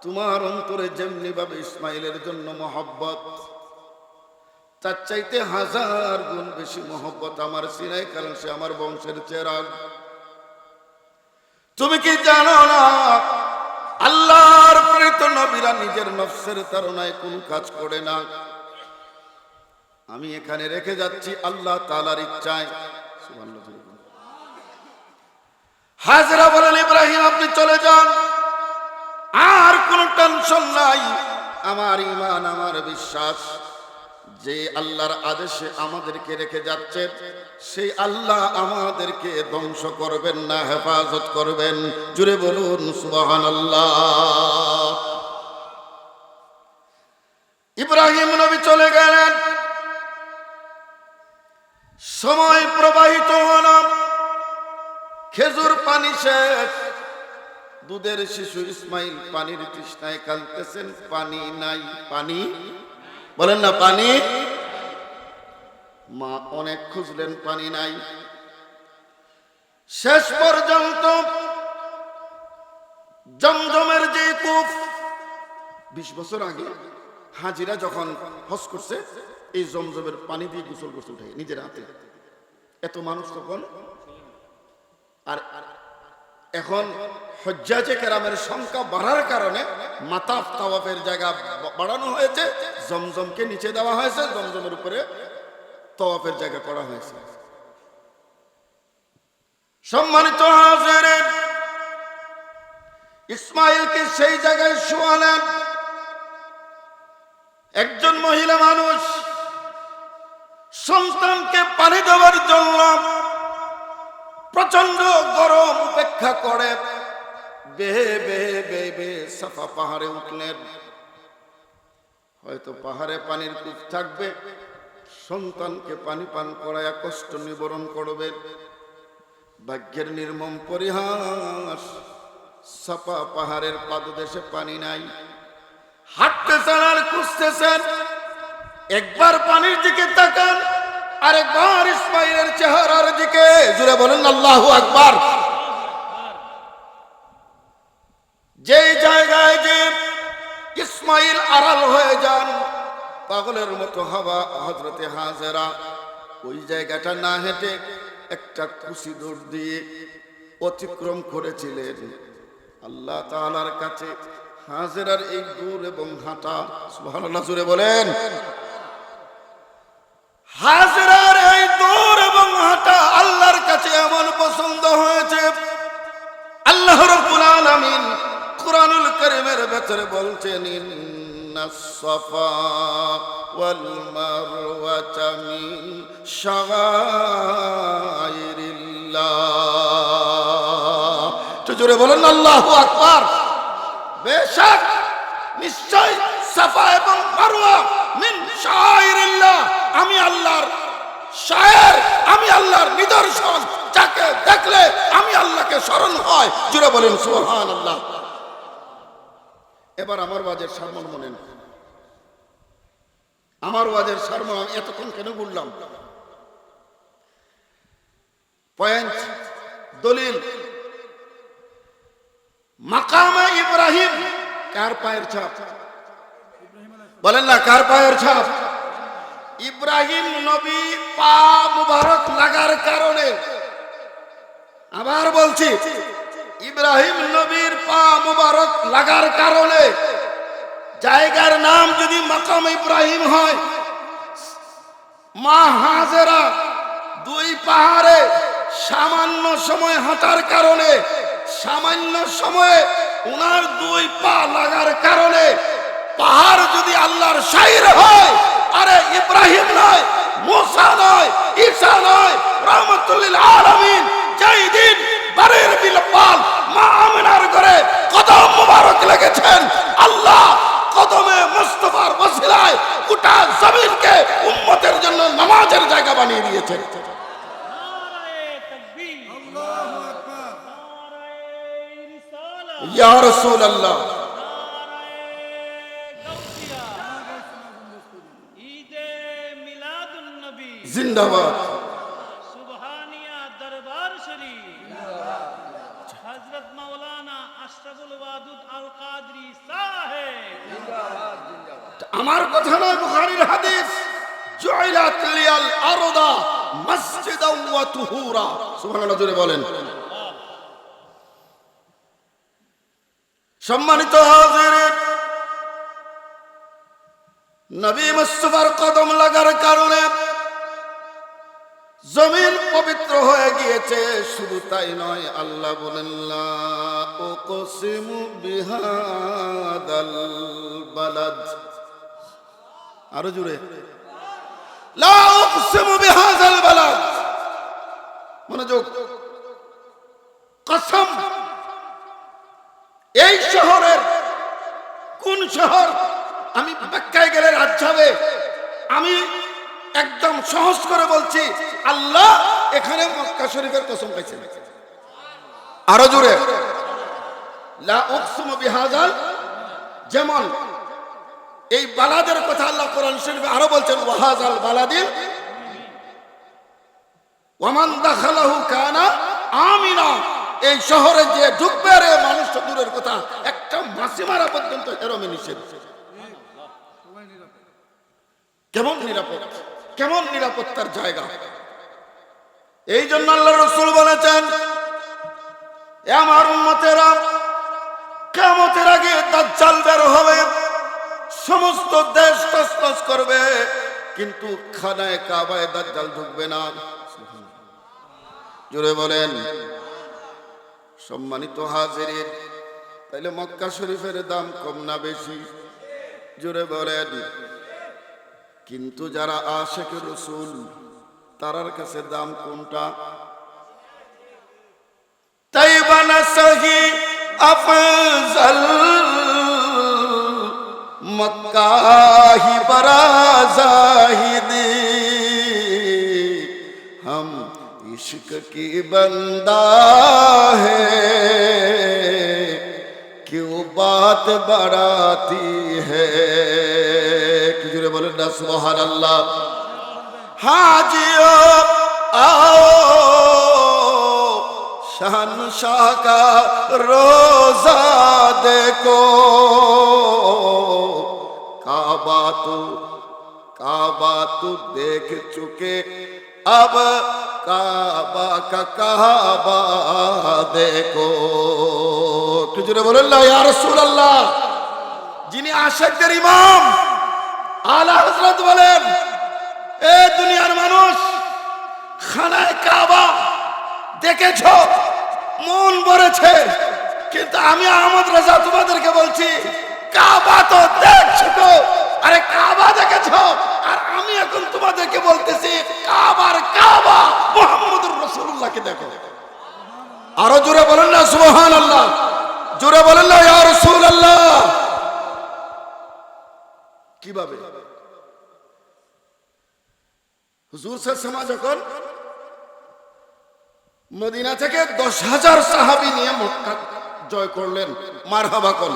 তোমার অন্তরে যেমনি ভাবে ইসমাইলের জন্য মহব্বত, তার চাইতে 1000 গুণ বেশি মহব্বত আমার সিনাই, কারণ সে আমার বংশের চেরাগ। তুমি কি জানো না আল্লাহর প্রেরিত নবীরা নিজের নফসের তাড়নায় কোন কাজ করে না? আমি এখানে রেখে যাচ্ছি আল্লাহ তাআলার ইচ্ছায়। সুবহানাল্লাহ। হাজরা বলেন, ইব্রাহিম আপনি চলে যান, আর কোনো টেনশন নাই। আমার ঈমান, আমার বিশ্বাস, যে আল্লাহর আদেশে আমাদেরকে রেখে যাচ্ছে, সেই আল্লাহ আমাদেরকে ধ্বংস করবেন না, হেফাজত করবেন। জুড়ে বলুন সুবহানাল্লাহ। ইব্রাহিম নবী চলে গেলেন, সময় প্রবাহিত হল, খেজুর পানি শেষ, দুধের শিশু ইসমাইল পানির তৃষ্ণায় কাঁদতেছেন, পানি নাই। পানি বলেন না, পানি। মা অনেক খুঁজলেন, পানি নাই। শেষ পর্যন্ত জমজমের যে কূপ, 20 বছর আগে হাজিরা যখন হজ করছে, এই জমজমের পানি দিয়ে গোসল করছে উঠে নিজের হাতে। এত মানুষ তখন, আর এখন হজ্জাজে কেরামের সংখ্যা বাড়ার কারণে মাতাফ তাওয়াফের জায়গা বাড়ানো হয়েছে, জমজমকে নিচে দেওয়া হয়েছে, জমজমের উপরে তাওয়াফের জায়গা করা হয়েছে। সম্মানিত হাজিরিন, ইসমাইলকে সেই জায়গায় শোয়ালেন। একজন মহিলা মানুষ সন্তানকে পানি দেওয়ার জন্য প্রচন্ড গরম উপেক্ষা করে বেয়ে বেয়ে বেয়ে বেয়ে সাফা পাহাড়ে উঠলেন। হয়তো পাহাড়ে পানির কূপ থাকবে, সন্তানকে পানি পান করায় কষ্ট নিবারণ করবে। ভাগ্যের নির্মম পরিহাস, সাফা পাহাড়ের পাদদেশে পানি নাই। হাঁটতেছেন আর খুঁজতেছেন, একবার পানির দিকে তাকান, আরেকবার ইসমাইলের চেহারার দিকে। জুড়ে বলেন আল্লাহু আকবার। যেই জায়গায় যে ইসমাইল আড়াল হয়ে যান, পাগলের মতো হওয়া হযরতে হাজেরা ওই জায়গাটা না হেঁটে একটা কুশি দৌড় দিয়ে অতিক্রম করেছিলেন। আল্লাহ তাআলার কাছে হাজেরার এই দূর এবং হাঁটা, সুবহানাল্লাহ জুড়ে বলেন, হাজেরার এই দূর এবং হাঁটা আল্লাহর কাছে এমন পছন্দ হয়েছে। আল্লাহ রাব্বুল আলামিন কুরআনুল কারীমের ভেতরে বলছেন, ইন্নাস সাফা ওয়াল মারওয়াতা মিন শাআইরিল্লাহ। তো জোরে বলেন আল্লাহু আকবার। বেশক নিশ্চয় সাফা এবং মারওয়া মিন শাআইরিল্লাহ, আমি আল্লাহর শায়ের, আমি আল্লাহর নিদর্শন, যাকে দেখলে আমি আল্লাহকে স্মরণ হয়। জোরে বলেন সুবহানাল্লাহ। এবার আমার ওয়াজের সারমর্ম মনেন, আমার ওয়াজের সারমর্ম আমি এতক্ষণ কেন বললাম? পয়েন্ট, দলিল, মাকামে ইব্রাহিম কার পায়ের ছাপ? বলেন না, কার পায়ের ছাপ? ইব্রাহিম নবী পা মুবারক লাগার কারণে, আবার বলছি, ইব্রাহিম নবীর পা মুবারক লাগার কারণে জায়গার নাম যদি মাকাম ইব্রাহিম হয়, মা হাজেরা দুই পাহাড়ে সামান্য সময় হাঁটার কারণে, সামান্য সময়ে উনার দুই পা লাগার কারণে পাহাড় যদি আল্লাহর শাইর হয়, আরে ইব্রাহিম নয়, মুসা নয়, ঈসা নয়, রাহমাতুল লিল আলামিন যেই দিন বারের বিলাল মা আমিনার ঘরে কদম মুবারক লেগেছেন, আল্লাহ কদমে মুস্তাফার ওসিলায় গোটা জমিনকে উম্মতের জন্য নামাজের জায়গা বানিয়ে দিয়েছেন। নারায়ে তাকবীর, আল্লাহু আকবার, নারায়ে রিসালাত, ইয়া রাসূলুল্লাহ, নারায়ে গাউসিয়া, ঈদে মিলাদুন নবী, জিন্দাবাদ। সুবহানিয়া দরবার শরীফ, হযরত মাওলানা আশরাফুল ওয়াদুদ আল কাদরি সাহেব। আমার কথা নয়, বুখারীর হাদিস, জুইলাত লিয়াল আরদা মসজিদাও ওয়া তুহুরা। সুবহানাল্লাহ, জোরে বলেন। সম্মানিত হাজিরিন, নবী মুস্তাফার কদম লাগার কারণে জমিন পবিত্র হয়ে গিয়েছে। শুধু তাই নয়, আল্লাহ বলেন লা উকসিমু বিহাদাল বালাদ, আরো জোরে, লা উকসিমু বিহাদাল বালাদ, মনোযোগ, কসম, এই শহরের, কোন শহর আমি ব্যাখ্যায় গেলে রাত যাবে, আমি একদম সহজ করে বলছি, আল্লাহ এখানে মক্কা শরীফের কসম খাইছেন। আরো জোরে, লা উকসিমু বিহাযাল, যেমন এই বালাদের কথা আল্লাহ কোরআন শরীফে আরো বলছেন, ওয়াহাযাল বালাদিল ওয়ামান দাখালাহু কানা আমিনা, এই শহরে যে ঢুকবে রে মানুষ তো দূরের কথা, একটা মাছি মারা পর্যন্ত এরমে নিষেধ। কেমন নিরাপদ, কেমন নিরাপত্তার জায়গা। এই জন্য আল্লাহ রাসূল বলেছেন, এ আমার উম্মতেরা, কিয়ামতের আগে দাজ্জাল বের হবে, সমস্ত দেশ তছনছ করবে, কিন্তু খানায়ে কাবায় দাজ্জাল ঢুকবে না। জোরে বলেন। সম্মানিত হাজিরিন, তাইলে মক্কা শরীফের দাম কম না বেশি? জোরে বলেন। কিন্তু যারা আশিক রাসূল, তারার কাছে দাম কোনটা? তাইবা না সহি আফজাল, মক্কা হি বরা জাহিদি, हम इश्क की बंदा है, क्यों बात बढ़ाती है। किजोरे बोले ना सुबहानल्लाह। हाजियो आओ शहंशाह का रोजा देखो, काबा तो देख चुके, अब काबा का काबा देखो। किजोरे बोले ला या रसूल अल्लाह। যিনি আশিকদের ইমাম আলা হযরত বলেন, এ দুনিয়ার মানুষ, খানায়ে কাবা দেখেছো, মন ভরেছে, কিন্তু আমি আহমদ রাজা তোমাদেরকে বলছি, কাবা তো দেখছো তো, আরে কাবা দেখেছো, আর আমি এখন তোমাদেরকে বলতেছি কাবার কাবা মুহাম্মদুর রাসূলুল্লাহকে দেখো। আরো জোরে বলেন না সুবহানাল্লাহ, জোরে বলেন না ইয়া রাসূলুল্লাহ। কিভাবে হুজুর সাল্লাল্লাহু যখন মদিনা থেকে 10,000 সাহাবী নিয়ে মক্কা জয় করলেন, মারহাবা কোন,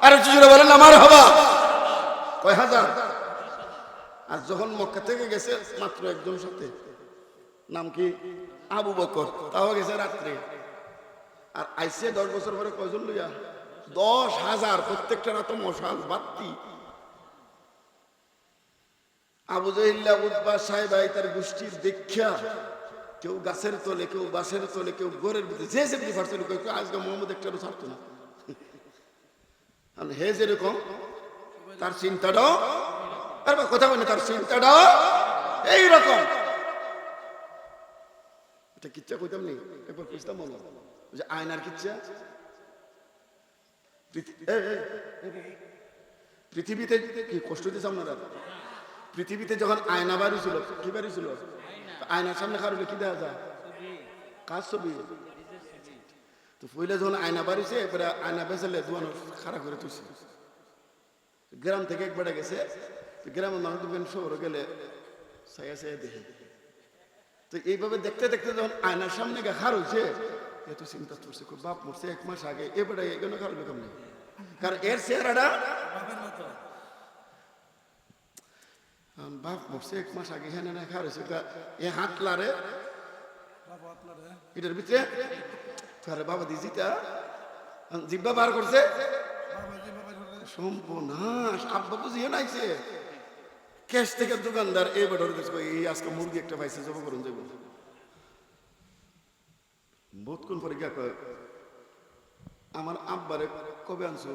আরে জোরে বলেন না মারহাবা। কয় হাজার? আর যখন মক্কা থেকে গেছে মাত্র একজন সাথে, নাম কি? আবু বকর, তাও গেছে রাত্রে। আর আইসে 10 বছর পরে কয়জন লইয়া? 10,000, প্রত্যেকটা রাত মশাল বাতি। আবু জাহিল্লা উতবা সাহেবা তার গোষ্ঠীর দীক্ষা, কেউ গাছের তলে, কেউ বাঁশের তলে, কেউ গোরের ভিতরে, যে যেমনি ফাটছিল, কেউ আজকে মোহাম্মদ একটারও ছাড়তো না। হে যেরকম তার চিন্তাটাও, আর কথা বলে তার চিন্তাটাও এইরকম। এটা কিচ্ছা কইতাম নি, একবার বুঝতাম মনে যে আয়নার কিচ্ছা। পৃথিবীতে কি কষ্ট দিয়েছে আপনারা? পৃথিবীতে যখন আয়না বাড়ি ছিল, কি বাড়ি ছিল? আয়নার সামনে কারো কি দেখা যায়? কার ছবি? তো পইলে যখন আয়না বাড়িছে, এবারে আয়না বেচালে দোয়ানো খাড়া করে তুলছে। গ্রাম থেকে একবারে গেছে, গ্রামের মানুষ দেখবেন শহরে গেলে ছায়া ছায়া দেখে। তো এইভাবে দেখতে দেখতে যখন আয়নার সামনে গিয়ে হার হয়েছে, এত চিন্তা করছে, বাপ মরছে 1 মাস আগে, এবারে এগুলো কারো বেকার নেই, কারণ এর চেহারাটা বাপ মরছে 1 মাস আগে, হ্যাঁ না খার হয়েছে, এ হাতলারে এটার ভিতরে বাবা দিজিটা জিব্বা বার করছে, সম্পূর্ণাস আব্বা বুঝিয়ে নাইছে। ক্যাশ থেকে দোকানদার এবার এই আজকে মুরগি একটা পাইছে, জব করুন যাবো। বহুতক্ষণ পরে গিয়া কয়, আমার আব্বারে কবে আনছো?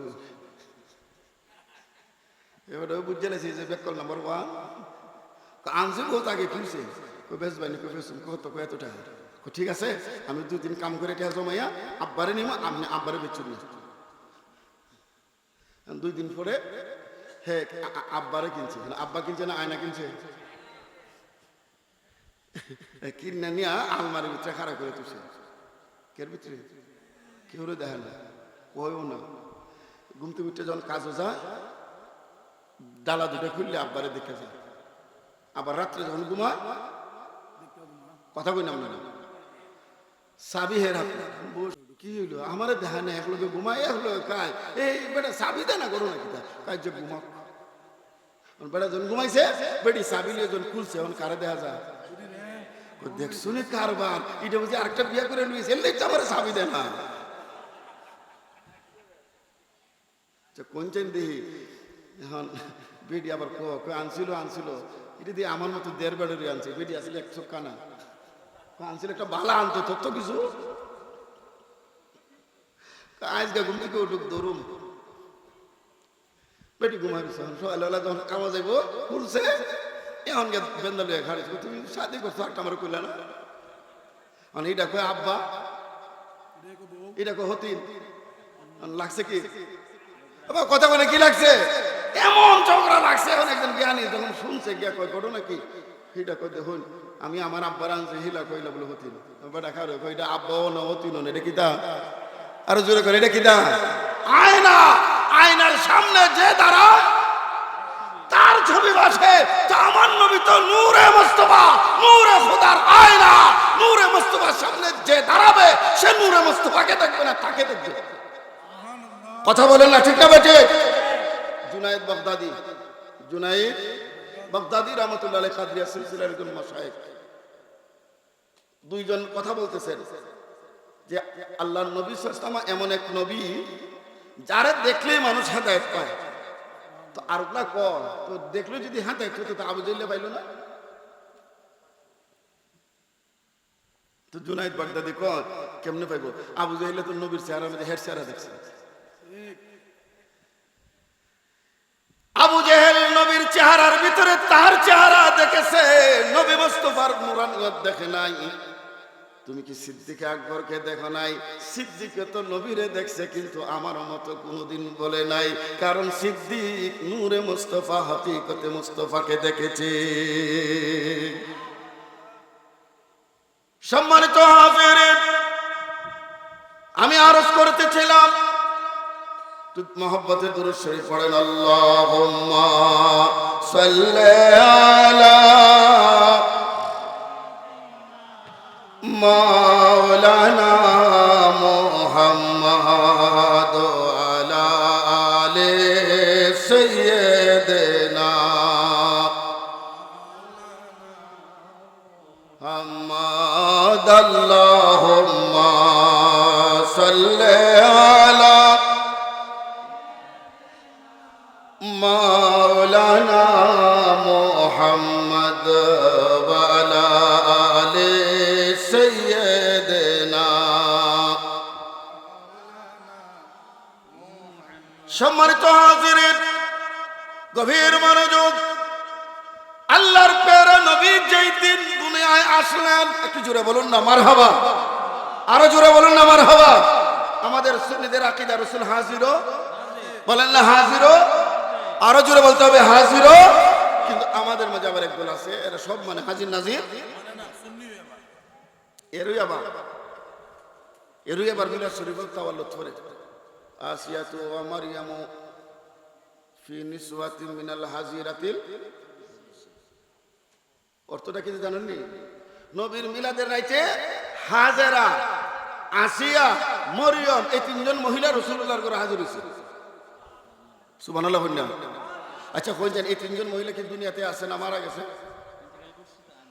এবার বুঝে নাইছে যে বেকল নাম্বার 1 আনছে, বহুত আগে কিনছে। বেশ ভাই কত এত টাকা? ঠিক আছে, আমি 2 দিন কাম করে টাকা জমাইয়া আব্বারে নিব, আপনি আব্বারে বেচুন না। 2 দিন পরে হে আব্বারে কিনছে, আব্বা কিনছে না আয়না কিনছে, কিনে নিয়ে আলমারির ভিতরে খাড়া করে তুলছে। কের ভিতরে কেউ দেখা না, কয়ও না। ঘুমতে উঠতে যখন কাজও যায়, ডালা দুটো খুললে আব্বারে দেখে যায়। আবার রাত্রে যখন ঘুমায়, কথা কই নাম না, চাবি হের হাতে। কি হইলো আমার দেখা নেই, একলোকে ঘুমাই, একলোকে কাজ, এই বেটা চাবি দে না করো না কিতা কাজ যে ঘুমাক। বেটা যখন ঘুমাইছে, বেটি চাবি লিয়ে যখন খুলছে, এখন কারে দেখা যায়? দেখ শুনে কারবার, এটা বুঝি আরেকটা বিয়ে করে নিয়েছে, এলে আমার চাবি দে না। কোন চেন দিহি এখন বেটি আবার আনছিল এটা দিয়ে আমার মতো 1.5 বেড়েরই আনছে। বেটি আসলে 100 কানা আনছিল, একটা বালা আনতো তত কিছু। আজকে ঘুম থেকে উঠুক দৌড়ুম, বেটি ঘুমাইছে। সকালবেলা যখন কামা যাইব খুলছে, এখন গে বেন্দা লিয়ে খাড়ি, তুমি শাদি করছো একটা আমার কইলা না? মানে এটা কয় আব্বা, এটা কয় হতিন, লাগছে কি কথা বলে কি লাগছে, এমন ঝগড়া লাগছে। এখন একজন জ্ঞানী যখন শুনছে, গিয়া কয় ঘটনা কি? এটা কয় দেখুন, আমি আমার আব্বার আনছি, হিলা কইলা বলে হতিন। বেটা খারে কয় এটা আব্বাও না হতিন না, এটা কিতা? আরো জোরে করে, এটা কিতা? আয়না। আয়নার সামনে যে দাঁড়ায় তার ছবি ভাসে। তো আমার নবী তো নূরে মুস্তাফা, নূরে খোদার আয়না। নূরে মুস্তাফার সামনে যে দাঁড়াবে, সে নূরে মুস্তাফাকে দেখবে না, তাকে দেখবে। কথা বলেন না, ঠিক না বেটে? জুনায়েদ বাগদাদি রহমতুল্লাহ আলাইহি কাদরিয়া সিলসিলার একজন মাশায়েখ, 2 জন কথা বলতেছেন যে আল্লাহর নবী সাল্লাল্লাহু আলাইহি ওয়াসাল্লাম এমন এক নবী যারা দেখলেই মানুষ হেদায়েত পায়। তো আরবলা কর, তো দেখলে যদি হেদায়েত হতো তো আবু জাহল পাইল না? তো জুনায়েদ বাগদাদি কর কেমনে পাইব? আবু জাহল তো নবীর চেহারার মধ্যে হেড চেহারা দেখছে। আবু জেহেল নবীর চেহারার ভিতরে তার চেহারা দেখেছে, নবী মুস্তাফার নূরানিয়ত দেখে নাই। তুমি কি সিদ্দিক আকবরকে দেখো নাই? সিদ্দিকে তো নবীরে দেখছে, কিন্তু আমার মতো কোনোদিন বলে নাই, কারণ সিদ্দিক নূরে মুস্তাফা হাকিকতে মুস্তাফাকে দেখেছে। সম্মানিত হাজিরিন, আমি আরজ করতেছিলাম মোহাব্বতে দুরূদ শরীফ পড়েন। আল্লাহুম্মা সাল্লি আলা মাওলানা মুহাম্মাদ আলা আলি সাইয়্যিদিনা মুহাম্মাদ। আল্লাহুম্মা সাল্লি আলা মাওলানা মুহাম্মাদ ওয়া আলা আলি সাইয়্যিদিনা। সম্মানিত হাজিরিন, গভীর মনোযোগ। আল্লাহর প্যারা নবী যেই দিন দুনিয়ায় আসলেন, একটু জোরে বলুন না মারহাবা, আরো জোরে বলুন না মারহাবা। আমাদের সুন্নিদের আকীদা রাসূল হাজিরও বলেন না, হাজিরও, আরো জোরে বলতে হবে হাজিরও। কিন্তু আমাদের মাঝে আবার একদল আছে, এরা সব মানে হাজির নাজির, এরই আবার মিলাদ শরীফ তাওয়াল্লুদ করে। আসিয়াতু ওয়া মারইয়ামু ফি নিসওয়াতিন মিনাল হাজিরাতিল, অর্থটা কি জানেননি? নবীর মিলাদের রাইতে হাজেরা, আসিয়া, মরিয়ম এই তিনজন মহিলা রাসূলুল্লাহর ঘরে হাজির হয়েছে। সুবহানাল্লাহ। আচ্ছা কইছেন এই তিনজন মহিলা কি দুনিয়াতে আছে না মারা গেছে?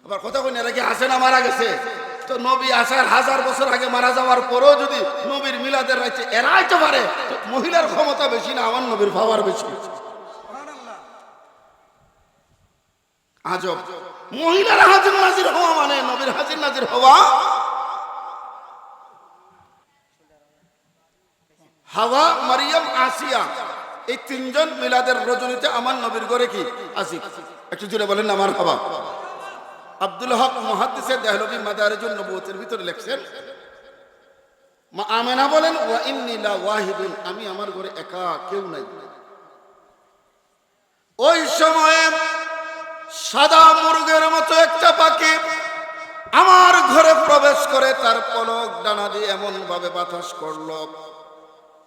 আবার কথা কই না, এরা কি আছে না মারা গেছে? তো নবী আসার 1000 বছর আগে মারা যাওয়ার পরেও যদি নবীর মিলাদের রাইতে এরা আইতে পারে, তো মহিলার ক্ষমতা বেশি না আমার নবীর পাওয়ার বেশি? আজব। মহিলারা হাজির নাজির হওয়া মানে নবীর হাজির নাজির হওয়া। হাওয়া, মারিয়াম, আসিয়া এই তিনজন মিলাদের রজনীতে আমার নবীর ঘরে কি আসি? একটু জুড়ে বলেন না আমার হাওয়া। আব্দুল হক মুহাদ্দিসে দেহলভী মাদারিজুন নবুওয়াতের ভিতরে লিখছেন, মা আমেনা বলেন ওয়া ইন্নী লা ওয়াহিদুন, আমি আমার ঘরে একা, কেউ নাই। ওই সময়ে সাদা মুরগের মতো একটা পাখি আমার ঘরে প্রবেশ করে তার পলক ডানা দিয়ে এমন ভাবে বাতাস করলো,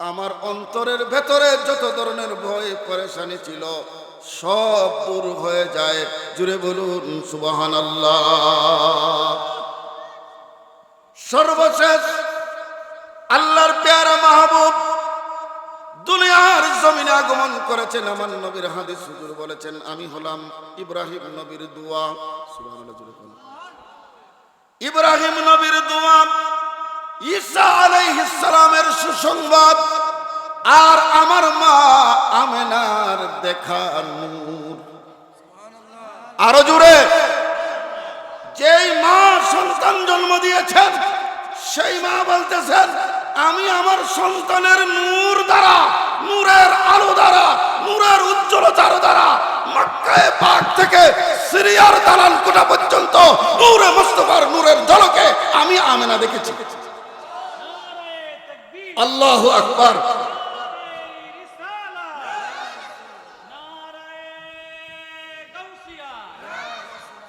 আমার অন্তরের ভেতরে যত ধরনের ভয় পরেশানি ছিল সব দূর হয়ে যায়। জুড়ে বলুন সুবহানাল্লাহ। সর্বশেষ আল্লাহর প্যারা মাহবুব দুনিয়ার জমিনে আগমন করেছেন। আমার নবীর হাদিস হুজুর বলেছেন, আমি হলাম ইব্রাহিম নবীর দোয়া। সুবহানাল্লাহ। জুড়ে বলুন ইব্রাহিম নবীর দোয়া, ঈসা আলাইহিস সালামের সুসংবাদ, আর আমার মা আমেনার দেখা নূর। আরো জোরে। যেই মা সন্তান জন্ম দিয়েছেন সেই মা বলতেছেন, আমি আমার সন্তানের নূর দ্বারা, নূরের আলো দ্বারা, নূরের উজ্জ্বলতার দ্বারা মক্কায়ে পাক থেকে সিরিয়ার দালানকোটা পর্যন্ত নূরে মুস্তাফার নূরের ঝলকে আমি আমেনা দেখেছি। আল্লাহু আকবার।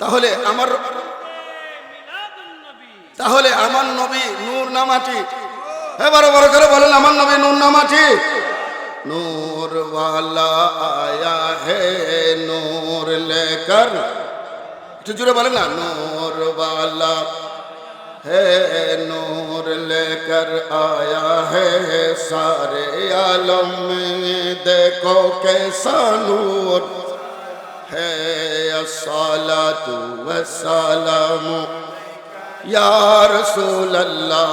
তাহলে আমার নবী নূর না মাটি? এবারে বড় করে বলেন, আমার নবী নূর না মাটি? নূর ওয়ালা আয়া হে নূর লেকর, একটু জোরে বলেন না, নূর ওয়ালা হে নূর লেকর আয়া হে সারে आलम में देखो कैसा नूर है, अस्सलातु वस्सलामु या रसूल अल्लाह,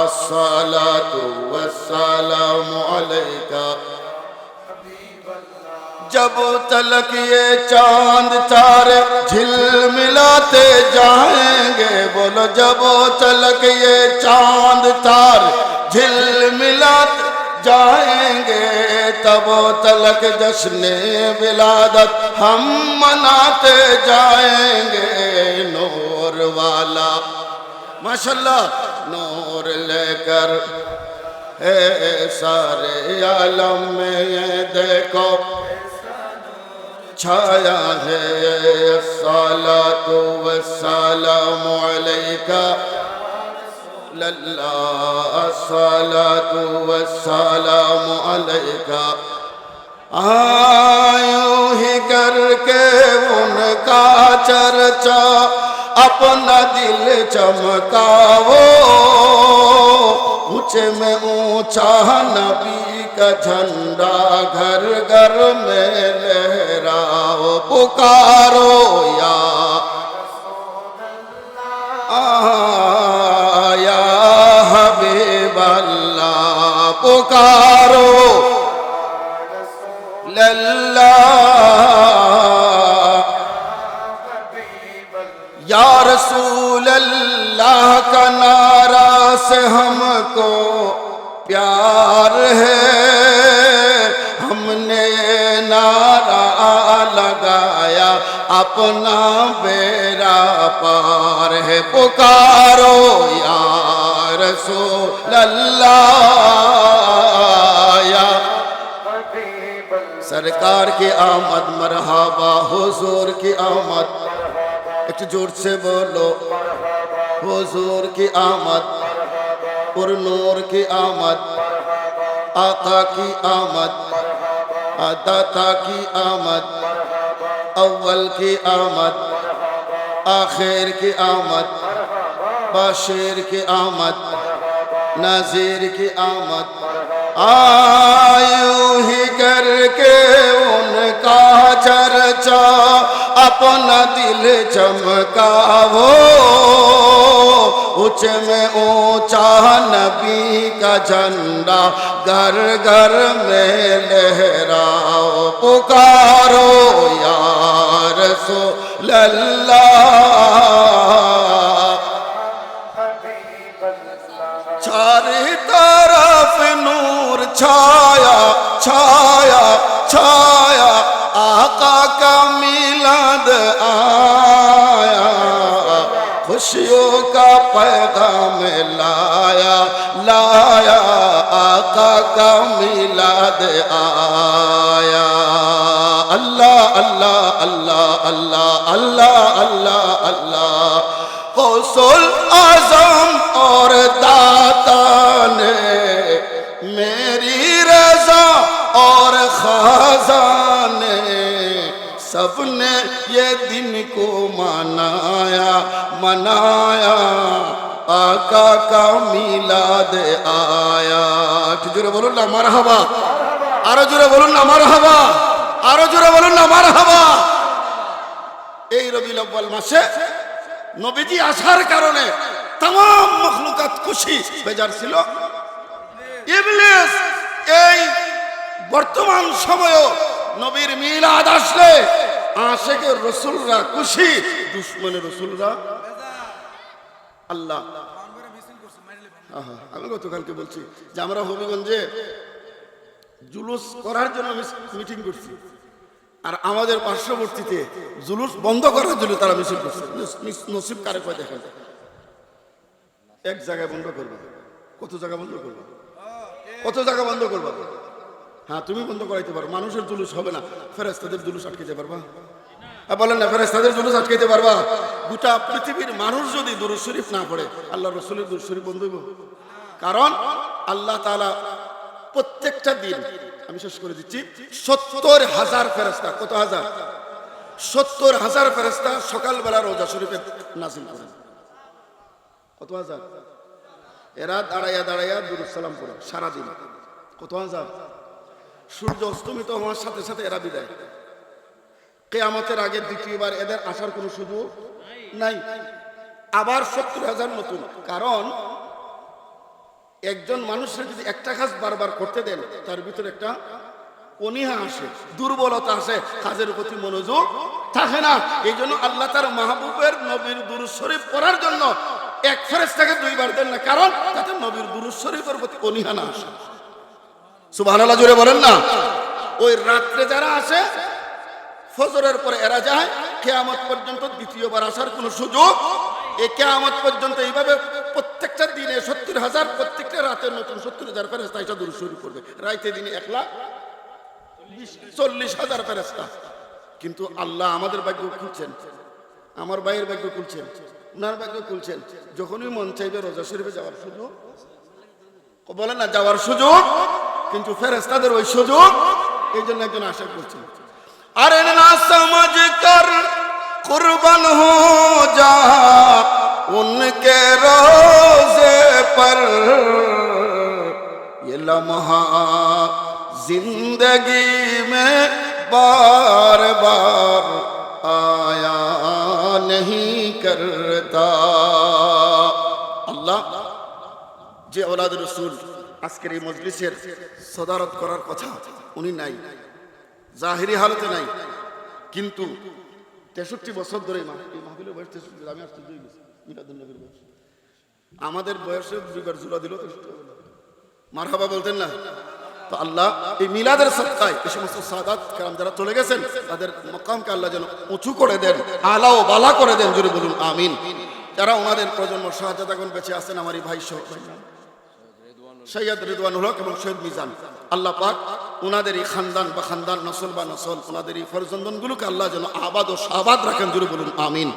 अस्सलातु वस्सलामु अलैका। जब तलक ये चांद तारे झिलमिलाते जाएंगे, बोलो जब तलक ये चांद तारे झिलमिलाते जाएंगे, तब तलक जश्ने विलादत हम मनाते जाएंगे। नूर वाला माशाल्लाह। नूर लेकर है सारे आलम में ये देखो छाया है, अस्सलातु वस्सलामु अलैका लल्लाह, अस्सलातु वस्सलामु अलैका। यूं ही करके उनका चर्चा अपना दिल चमकाओ, ऊंचे में ऊंचा नबी का झंडा घर घर में लहराओ। पुकारो या या हबीब अल्लाह, पुकारो लल्लाह या रसूल अल्लाह का नारा से हमको प्यार है, हमने नारा लगाया अपना बेड़ा पार है। पुकारो या रसूल अल्लाह या सरकार की आमद, मरहबा हुजूर की आमद, एक जोर से बोलो हुजूर की आमद, पुर नूर की आमद, आका की आमद, दाता की आमद, अव्वल की आमद, आखिर की आमद, बाशिर की आमद, नाज़िर की आमद। यूं ही करके उनका चर्चा अपना दिल चमकाओ, ऊंचे में ऊंचा नबी का झंडा घर घर में लहराओ। पुकारो या रसूल अल्लाह, चारे तरफ नूर छाया छाया छाया, आका का मिलाद आया, खुशियों का पैगाम लाया लाया, आका का मिलाद आया। अल्लाह अल्लाह अल्लाह अल्लाह अल्लाह अल्लाह अल्लाह। गौसुल आज़म और दाता ने मेरी रज़ा और ख़ज़ाने सबने ये दिन को मनाया मनाया, आका का मिलाद आया। जोरे बोलुन ना मरहबा, आरो जोरे बोलुन ना मरहबा, आरो जोरे बोलुन ना मरहबा। এই রবিউল আউয়াল মাসে নবীজি আসার কারণে तमाम মখলুকাত খুশি বেজার ছিল। ইবলিস এই বর্তমান সময়েও নবীর মিলাদ আসলে আশিকের রাসূলরা খুশি, দুশমনের রাসূলরা আল্লাহ। আমি গতকালকে বলছি যে আমরা হবিগঞ্জে জুলুস করার জন্য মিটিং করছি, আর আমাদের পার্শ্ববর্তীতে জুলুস বন্ধ করার জন্য তারা মিছিল করছে। নসিব কারে কয় দেখেন, এক জায়গায় বন্ধ করবা, কত জায়গা বন্ধ করবা, কত জায়গা বন্ধ করবা। হ্যাঁ তুমি বন্ধ করাইতে পারো, মানুষের জুলুস হবে না, ফেরেশতাদের জুলুস আটকাইতে পারবা? বলেন না, ফেরেশতাদের জুলুস আটকাইতে পারবা? গোটা পৃথিবীর মানুষ যদি দুরূদ শরীফ না পড়ে, আল্লাহ রাসূলের দুরূদ শরীফ বন্ধ হইব? কারণ আল্লাহ তাআলা প্রত্যেকটা দিন, আমি শেষ করে দিচ্ছি, ৭০,০০০ ফেরেশতা, কত হাজার? ৭০,০০০ ফেরেশতা সকালবেলা রোজা শরীফে নাযিল করেন। কত হাজার? এরা দাঁড়াইয়া দাঁড়াইয়া দুরূদ সালাম পড়ে সারাদিন। কত হাজার? সূর্য অস্তমিত হওয়ার সাথে সাথে এরা বিদায়। কিয়ামতের আগে দ্বিতীয়বার এদের আসার কোনো সুযোগ নাই। আবার ৭০,০০০ নতুন। কারণ একজন মানুষের যদি একটা কাজ বারবার করতে দেন, তার ভিতরে একটা অনীহা আসে, দুর্বলতা আসে, কাজের প্রতি মনোযোগ থাকে না। এই জন্য আল্লাহ তার মাহবুবের নবীর দুরূদ শরীফ পড়ার জন্য এক ফেরেশতাকে দুইবার দেন না, কারণ তাতে নবীর দুরূদ শরীফের প্রতি অনীহা না আসে। সুবহানাল্লাহ জোরে বলেন না। ওই রাত্রে যারা আসে, ফজরের পরে এরা যায়, কিয়ামত পর্যন্ত দ্বিতীয়বার আসার কোনো সুযোগ, এই কিয়ামত পর্যন্ত এইভাবে প্রত্যেকটা দিনে 70,000, প্রত্যেকটা রাতে নতুন 70,000 ফেরেশতা এটা দরুদ শরীফ পড়বে। রাতে দিনে 1,40,000 ফেরেশতা। কিন্তু আল্লাহ আমাদের ভাগ্য খুলছেন, আমার ভাইয়ের ভাগ্য খুলছেন, উনার ভাগ্য খুলছেন। যখনই মন চাইবে রোজা শরীফে যাওয়ার সুযোগ, বলেন না যাওয়ার সুযোগ, কিন্তু ফেরেশতাদের ওই সুযোগ, এই জন্য একজন আশা করছেন। আরে না সমঝ কর কুরবান হো যা উনকে রোজে পর, ये लम्हा जिंदगी में बार बार आया नहीं करता। আল্লাহ যে औलाद रसूल আজকের এই মজলিসের সদারত করার কথা, উনি নাই, জাহিরি হালতে নাই, কিন্তু 63 বছর ধরে এই মাহফিলের বয়স 63, আমি আসতে দুই গেছি মিলাদুন নবীর বয়স, আমাদের বয়সে দুইবার জোড়া দিল, মারহাবা বলতেন না? তো আল্লাহ এই মিলাদের সদকায় এই সমস্ত সাদাত کرام যারা চলে গেছেন তাদের মাকামকে আল্লাহ যেন উঁচু করে দেন, আলা ও বালা করে দেন, জোরে বলুন আমিন। যারা ওনাদের প্রজন্ম শাহজাদ এখন বেঁচে আছেন, আমার এই ভাই সৈয়দ রিদওয়ানুল হক এবং শহীদ মিজান, আল্লাহ পাক ওনাদের এই খানদান বা খানদান, নসল বা নসল, ওনাদের এই ফরজন্দনগুলোকে আল্লাহ যেন আবাদ ও শাবাদ রাখেন, জোরে বলুন আমিন।